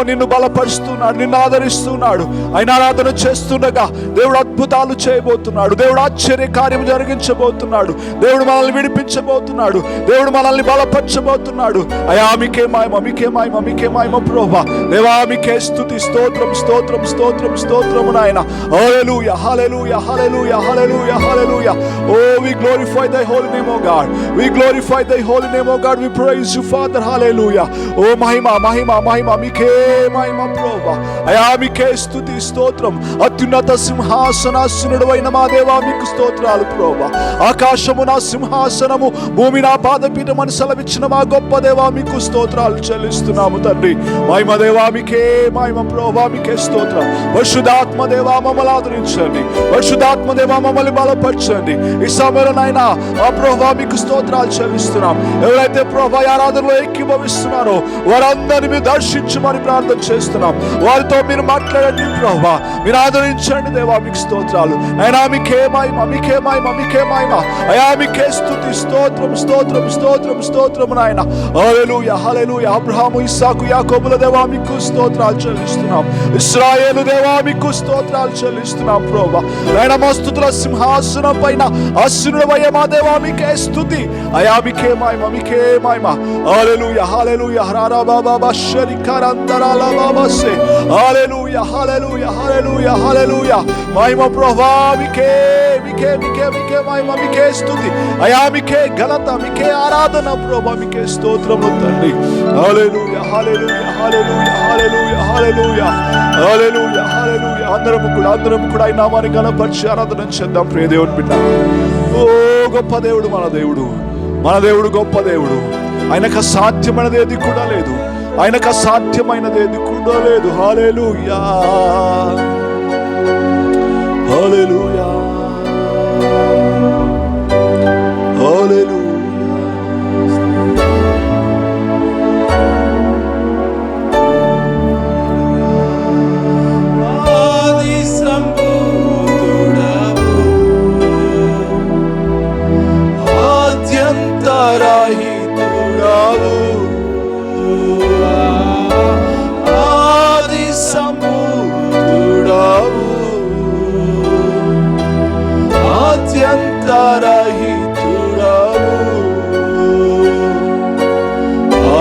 S2: నిన్ను బలపరుస్తున్నాడు, నిన్ను ఆదరిస్తున్నాడు. ఆయన ఆరాధన చేస్తుండగా దేవుడు అద్భుతాలు చేయబోతున్నాడు, దేవుడు ఆశ్చర్య కార్యం జరిగించబోతున్నాడు, దేవుడు మనల్ని విడిపించబోతున్నాడు, దేవుడు మనల్ని బలపరచబోతున్నాడు. అయా మీకే మహిమ, మీకే మహిమ, మీకే మహిమ ప్రభువా. దేవా మీకే స్తుతి, స్తోత్రం, స్తోత్రం, స్తోత్రం, స్తోత్రం నాయన. హల్లెలూయా, హల్లెలూయా, హల్లెలూయా, హల్లెలూయా, హల్లెలూయా. Oh, we glorify thy holy name, O God. We glorify thy holy name, O God. We praise you, Father. Hallelujah. Oh, mahima, mahima, mahima, mike mahima ప్రభువా. అయా మీకే స్తుతి, స్తోత్రం. అత్యున్నత సింహాసనాసీనుడవైన మా దేవా మీకు స్తోత్రాలు ప్రభువా. ఆకాశము నా సింహాసనము, భూమి నా పాదపీఠం అని సెలవిచ్చిన మా గొప్ప దేవా మీకు స్తోత్రాలు చెల్లిస్తున్నాము తండ్రి. మహిమ దేవా మీకే మహిమ ప్రభువా, మీకే స్తోత్రం. పరిశుద్ధాత్మ దేవా మమ్మల్ని ఆదరించండి, పరిశుద్ధాత్మ దేవా మమ్మల్ని బలపరచండి. ఈ సమయంలో నాయనా ఆ ప్రభువా మీకు స్తోత్రాలు చెల్లిస్తున్నాం. ఎవరైతే ప్రభువా ఆరాధనలో ఏకీభవిస్తున్నారో వారందరినీ మీరు దర్శించమని ప్రార్థన చేస్తున్నాం. వారితో మీరు మాట్లాడండి ప్రభువా, మీరు ఆదరించండి దేవా మీకు స్తోత్రాలు. అయినా మీకే మహిమ, మీకే మహిమ, మీకే మహిమ. అయా మీకే స్తుతి, స్తోత్రం, స్తోత్రం, స్తోత్రం, స్తోత్రం నాయన. హల్లెలూయా, హల్లెలూయా. అబ్రహాము, ఇస్సాకు, యాకోబుల దేవా మీకు స్తోత్రాలు చెల్లిస్తున్నాం. ఇశ్రాయేలు దేవా మీకు స్తోత్రాలు చెల్లిస్తున్నాం ప్రభువా. నాయన మా స్తుతుల సింహాసనం పైన ఆసీనుడవయ్యే మా దేవా మీకే స్తుతి. అయా మీకే మహిమ, మీకే మహిమ. హల్లెలూయా, హల్లెలూయా. హరారా బాబా బషరి కరందరాల బాబాసే. హల్లెలూయా, హల్లెలూయా, హల్లెలూయా, హల్లెలూయా. మహిమ ప్రభువా మీకే, మీకే, మీకే, మీకే మహిమ, మీకే స్తుతి. అయా మీకే ఘనత, మీకే ఆరాధన ప్రభువా, మీకే స్తోత్రము తండ్రి. హల్లెలూయా, హల్లెలూయా, హల్లెలూయా, హల్లెలూయా, హల్లెలూయా, హల్లెలూయా, హల్లెలూయా. అందరము కూడా ఆయన నామాన్ని గణపరిచి ఆరాధన చేద్దాం ప్రియ దేవుని బిడ్డ. ఓ గొప్ప దేవుడు మన దేవుడు, మన దేవుడు గొప్ప దేవుడు. ఆయనకు అసాధ్యమైనది ఏది కూడా లేదు, ఆయనకు అసాధ్యమైనది ఏది కూడా లేదు. హల్లెలూయా, హల్లెలూయా, హల్లెలూయా.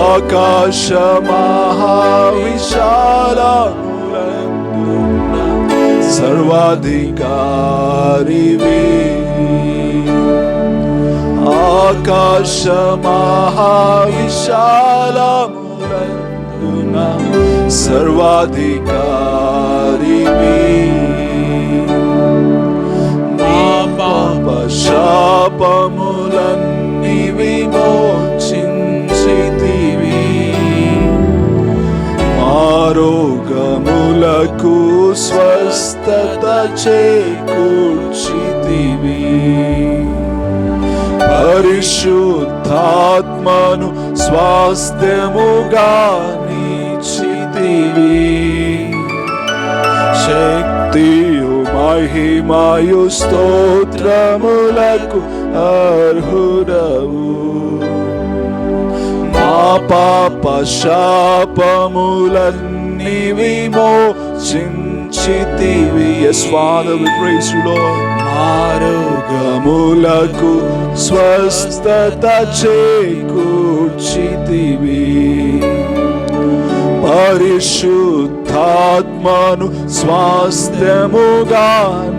S2: ఆకాశ మహావిశాలములందున్న సర్వాధికారివి, ఆకాశ మహావిశాలములందున్న సర్వాధికారివి. మా పాప శాపములన్నీ విమోచించితివి, మా రోగములకు స్వస్థత చేకూర్చితివి, పరిశుద్ధాత్మను స్వాస్థ్యముగా నీచితివి. శక్తియు మహిమయు స్తోత్రములకు అర్హుడవు, మా పాప శాపములన్నీ విమోచించితివి. Yes, Father, we praise you, Lord. మా రోగములకు స్వస్థత చేకూర్చితివి, పరిశుద్ధాత్మను స్వాస్థ్యముగా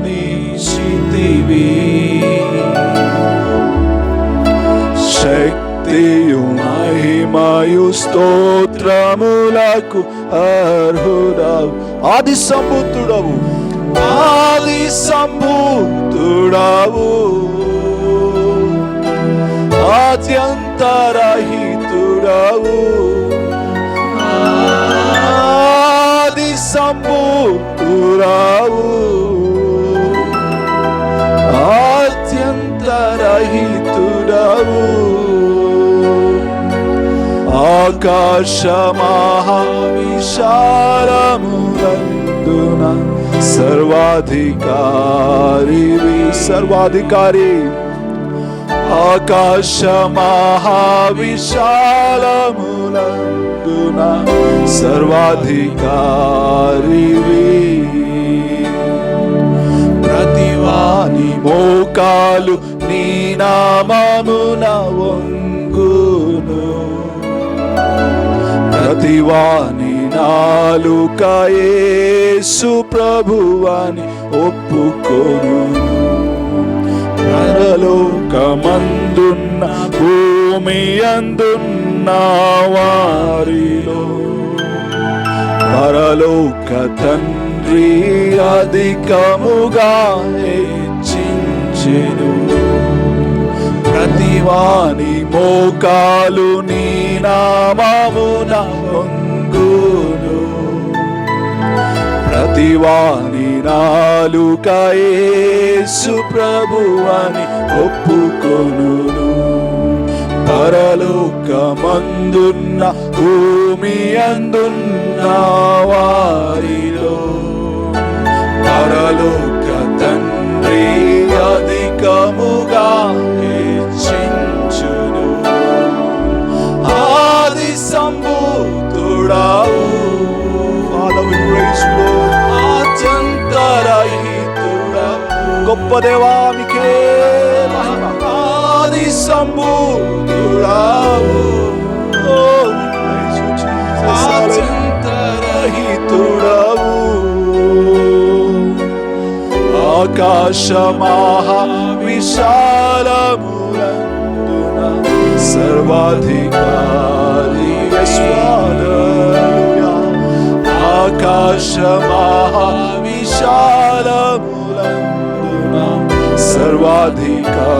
S2: నీచితివి. శక్తియు మహిమయు స్తోత్రములకు అర్హుడవు, ఆది సంబుద్ధుడవు, ఆది సంభూతుడవు, ఆద్యంతరహితుడవు, ఆది సంభూతుడవు, ఆద్యంతరహితుడవు. ఆకాశ మహావిశాలమునందున సర్వాధికారివి, సర్వాధికారి. ఆకాశ మహావిశాలమునందున సర్వాధికారివి. ప్రతివాని మోకాలు నీ నామమున వంగును, ప్రతివాని నాలుక యేసు ప్రభువని ఒప్పుకొను. పరలోకమందున్న భూమి అందున్న వారిలో పరలోక తండ్రి అధికముగా హెచ్చించెను. ప్రతివాని మోకాలు నీ నామమున వంగును, ప్రతివాని నాలుక యేసు ప్రభువని ఒప్పుకొనును. పరలోకమందున్న భూమి అందున్న వారిలో పరలోక తండ్రి అధికముగా హెచ్చించును. ఆది సంభూతుడవు, Father, we praise you, Lord. ఆద్యంతరహితుడవు, గొప్ప దేవా నీకే మహిమ. ఆది సంభూతుడవు, oh we praise you Jesus. ఆద్యంతరహితుడవు, ఆకాశ మహావిశాలమునందున సర్వాధికారి. ఆకాశ మహావిశాలమునందున సర్వాధికారివి.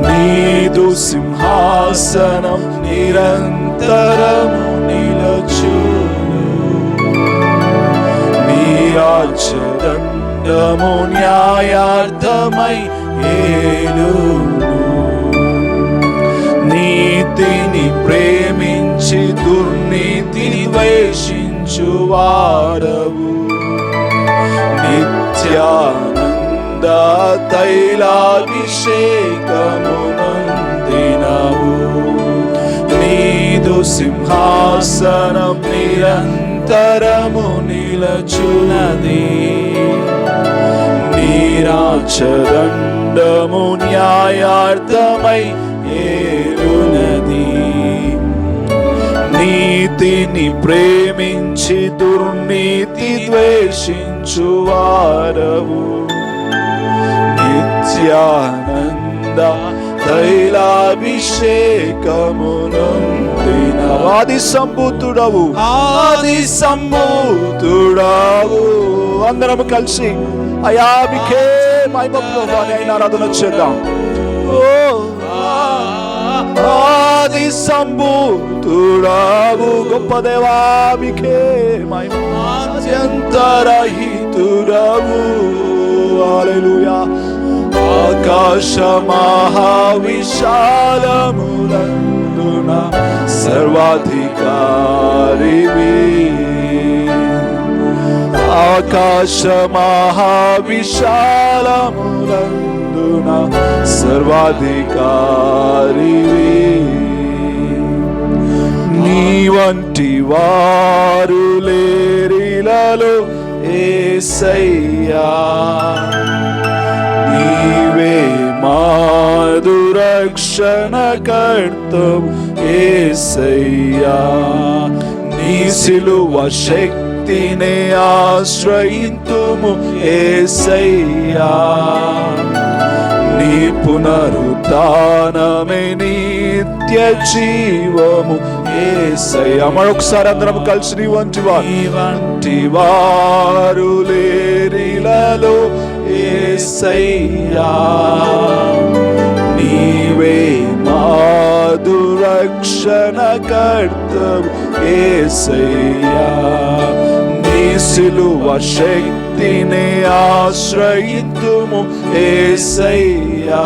S2: నీదు సింహాసనం నిరంతరము నిలచును, నీ రాజ్యదండము న్యాయార్థమై ఏలును. నీతిని ప్రేమించి దుర్నీతిని ద్వేషించువాడవు, నిత్యానంద తైలాభిషేకమునందినవు. నీదు సింహాసనం నిరంతరము నిలచునది, నీ రాజ్యదండము న్యాయార్థమై ఏలునది. నీతిని ప్రేమించి దుర్నీతి ద్వేషించువారవు, నిత్యానంద తైలాభిషేకమునందిన ఆది సంభూతుడవు, ఆది సంభూతుడవు. అందరం కలిసి అయా మీకే మహిమ ప్రభువా అని ఆరాధన చేద్దాం. ఆది సంభూతుడవు, గొప్ప దేవా మీకే మహిమ. ఆద్యంతరహితుడవు, హల్లెలూయా. ఆకాశ మహావిశాలమునందున సర్వాధికారివి. ఆకాశ మహావిశాలమునందున సర్వాధికారివి. నీ వంటి వారు లేరిలలో యేసయ్యా, నీవే మాదు రక్షణకర్తవు యేసయ్యా. నీ సిలువ శక్తినే ఆశ్రయింతుము యేసయ్యా. నీ పునరుత్థానమే నిత్య జీవము యేసయ్యా. మరొకసారి అందరం కలిసి నీ వంటి వారు లేరిలలో యేసయ్యా, నీవే మాదు రక్షణ కర్తవు యేసయ్యా. నీ సిలువ శక్తిని ఆశ్రయింతుము యేసయ్యా,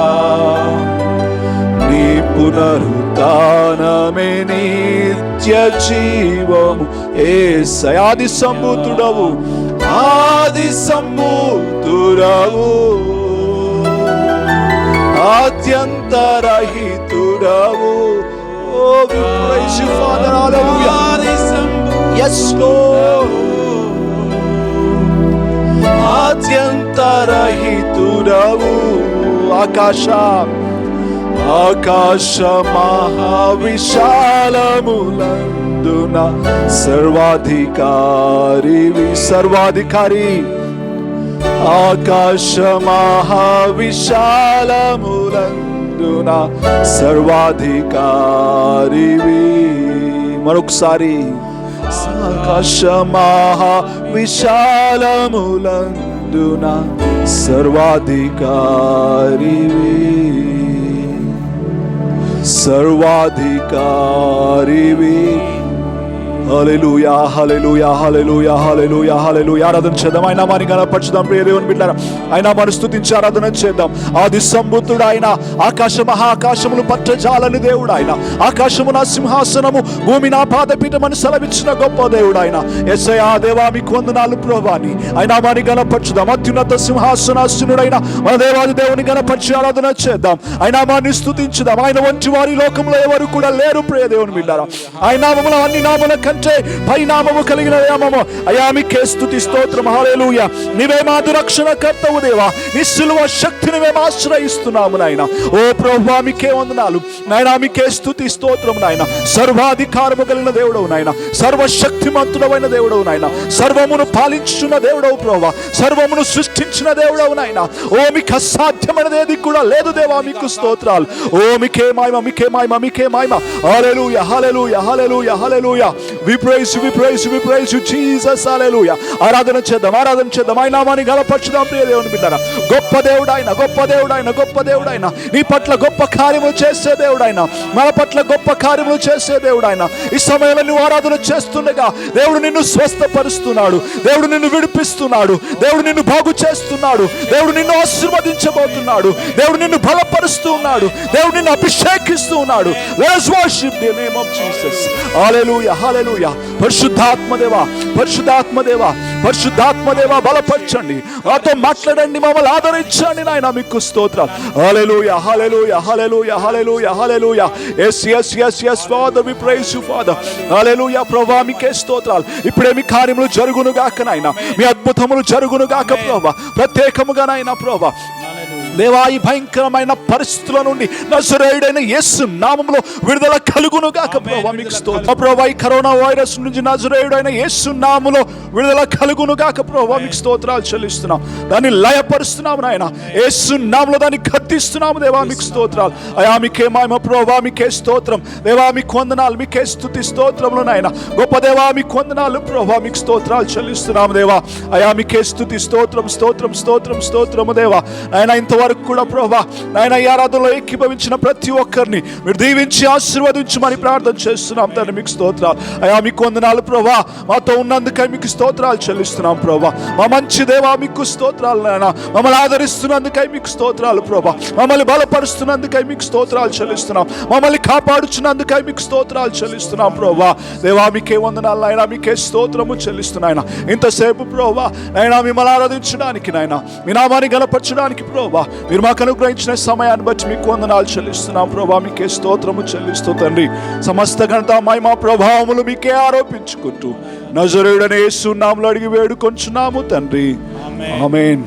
S2: నీ పునరుత్థానమే నిత్య జీవము యేసయ్యా. ఆది సంభూతుడవు, ఆది సంభూతుడవు, ఆద్యంతరహితుడవు. Oh, we praise you, Father. Hallelujah. Yes, Lord. ఆద్యంతరహితుడవు. ఆకాశ మహావిశాలములందున సర్వాధికారి ఆకాశ మహావిశాలములందున సర్వాధికారివి. మరొకసారి ఆకాశ మహావిశాలములందున సర్వాధికారివి, సర్వాధికారివి. హల్లెలూయా, హల్లెలూయా, హల్లెలూయా, హల్లెలూయా, హల్లెలూయా. ఆరాధన చేద్దాం, ఆయన నామాన్ని గణపరచుదాం. ప్రియ దేవుని బిడ్డలారా, ఆయన నామాన్ని స్తుతించి ఆరాధన చేద్దాం. ఆది సంభూతుడు ఆయన, ఆకాశ మహాకాశములు పట్టజాలని దేవుడు ఆయన, ఆకాశము నా సింహాసనము, భూమి నా పాదపీఠమని సెలవిచ్చిన గొప్ప దేవుడు ఆయన. యేసయ్యా దేవా, మీకు వందనాలు ప్రభువాని. ఆయన నామాన్ని గణపరచుదాం. అత్యున్నత సింహాసనాసీనుడైన మన దేవాది దేవుని గణపరిచి ఆరాధన చేద్దాం. ఆయన నామాన్ని స్తుతించుదాం. ఆయన వంటి వారి లోకంలో ఎవరు కూడా లేరు. ప్రియ దేవుని బిడ్డలారా, ఆయన నామములో అన్ని నామముల కంటే పరిణామము కలిగిన నామము అయ్యా, మీకే స్తుతి స్తోత్రం. హల్లెలూయా. నీవే మాదు రక్షణ కర్తవు దేవా, నీ సిలువ శక్తిని మేము ఆశ్రయిస్తున్నాము నాయన. ఓ ప్రభువా, మీకే వందనాలు నాయన, మీకే స్తుతి స్తోత్రం నాయన. సర్వాధికారము కలిగిన దేవుడవు నాయన, సర్వశక్తిమంతుడవైన దేవుడవు నాయన, సర్వమును పాలించుచున్న దేవుడవు ప్రభువా, సర్వమును సృష్టించిన దేవుడవు నాయన. ఓ మీకు అసాధ్యమైనది ఏది కూడా లేదు దేవా, మీకు స్తోత్రాలు. ఓ మీకే మహిమ, మీకే మహిమ, మీకే మహిమ. హల్లెలూయా, హల్లెలూయా, హల్లెలూయా, హల్లెలూయా. We praise you, we praise you, we praise you, Jesus. Hallelujah. ఆరాధన చేద్దాం, ఆరాధన చేద్దాం. ఆయన నామాన్ని గణపరచుదాం. ప్రియ దేవుని బిడ్డలారా, గొప్ప దేవుడైన, గొప్ప దేవుడైన, గొప్ప దేవుడైన, నీ పట్ల గొప్ప కార్యములు చేసే దేవుడైన, మన పట్ల గొప్ప కార్యములు చేసే దేవుడైన. ఈ సమయంలో నువ్వు ఆరాధన చేస్తుండగా దేవుడు నిన్ను స్వస్థపరుస్తున్నాడు, దేవుడు నిన్ను విడిపిస్తున్నాడు, దేవుడు నిన్ను బాగు చేస్తున్నాడు, దేవుడు నిన్ను ఆశీర్వదించబోతున్నాడు, దేవుడు నిన్ను బలపరుస్తూ ఉన్నాడు, దేవుడు నిన్ను అభిషేకిస్తూ ఉన్నాడు. Let us worship the name of Jesus. Hallelujah, hallelujah. పరిశుద్ధాత్మదేవా, పరిశుద్ధాత్మదేవా, పరిశుద్ధాత్మదేవా, బలపరచండి, మాతో మాట్లాడండి, మమ్మల్ని ఆదరించండి నాయన. మీకు స్తోత్రం. హల్లెలూయా, హల్లెలూయా, హల్లెలూయా, హల్లెలూయా, హల్లెలూయా. yes yes yes yes Father, we praise you Father. హల్లెలూయా. ప్రభువా, మీకే స్తోత్రాలు. ఇప్పుడే మీ కార్యములు జరుగును గాక నాయన, మీ అద్భుతములు జరుగును గాక ప్రభువా, ప్రత్యేకముగా నాయన ప్రభువా. దేవా, ఈ భయంకరమైన పరిస్థితుల నుండి నజరేయుడైన యేసు నామములో విడుదల కలుగును గాక ప్రభువా, మీకు స్తోత్రం. ప్రభువా, ఈ కరోనా వైరస్ నుంచి నజరేయుడైన యేసు నామములో విడుదల కలుగును గాక ప్రభువా, మీకు స్తోత్రాలు చెల్లిస్తున్నాం. దాన్ని లయపరుస్తున్నాము నాయన, యేసు నామములో దాన్ని గద్దిస్తున్నాము దేవా, మీకు స్తోత్రాలు. అయా, మీకే మహిమ ప్రభువా, మీకే స్తోత్రం దేవా, మీకు వందనాలు, మీకే స్తుతి స్తోత్రములు నాయన. గొప్ప దేవా, మీకు వందనాలు ప్రభువా, మీకు స్తోత్రాలు చెల్లిస్తున్నాము దేవా. అయా, మీకే స్తుతి స్తోత్రం, స్తోత్రం, స్తోత్రం, స్తోత్రము దేవా. నాయన, ఇంతవరకు కూడా ప్రభువా నాయన ఈ ఆరాధనలో ఏకీభవించిన ప్రతి ఒక్కరిని మీరు దీవించి ఆశీర్వదించమని ప్రార్థన చేస్తున్నాం తండ్రి, మీకు స్తోత్రాలు. అయా, మీకు వందనాలు ప్రభువా, మాతో ఉన్నందుకై మీకు స్తోత్రాలు చెల్లిస్తున్నాం ప్రభువా. మా మంచి దేవా, మీకు స్తోత్రాలు నాయన. మమ్మల్ని ఆదరిస్తున్నందుకై మీకు స్తోత్రాలు ప్రభువా, మమ్మల్ని బలపరుస్తున్నందుకై మీకు స్తోత్రాలు చెల్లిస్తున్నాం, మమ్మల్ని కాపాడుచున్నందుకై మీకు స్తోత్రాలు చెల్లిస్తున్నాం ప్రభువా. దేవా, మీకే వందనాలు నాయన, మీకే స్తోత్రము చెల్లిస్తున్నాయన. ఇంతసేపు ప్రభువా నాయన మిమ్మల్ని ఆరాధించడానికి నాయన, మీ నామాన్ని గణపరచడానికి ప్రభువా మీరు మాకు అనుగ్రహించిన సమయాన్ని బట్టి మీకు వందనాలు చెల్లిస్తున్నాం ప్రభువా, మీకే స్తోత్రము చెల్లిస్తూ తండ్రి సమస్త ఘనత మహిమ ప్రభావములు మీకే ఆరోపించుకుంటూ నజరేయుడైన యేసు నామములో అడిగి వేడుకొంచున్నాము తండ్రి, ఆమేన్.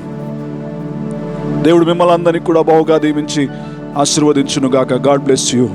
S2: దేవుడు మిమ్మల్ని అందరినీ కూడా బహుగా దీవించి ఆశీర్వదించును గాక. God bless you.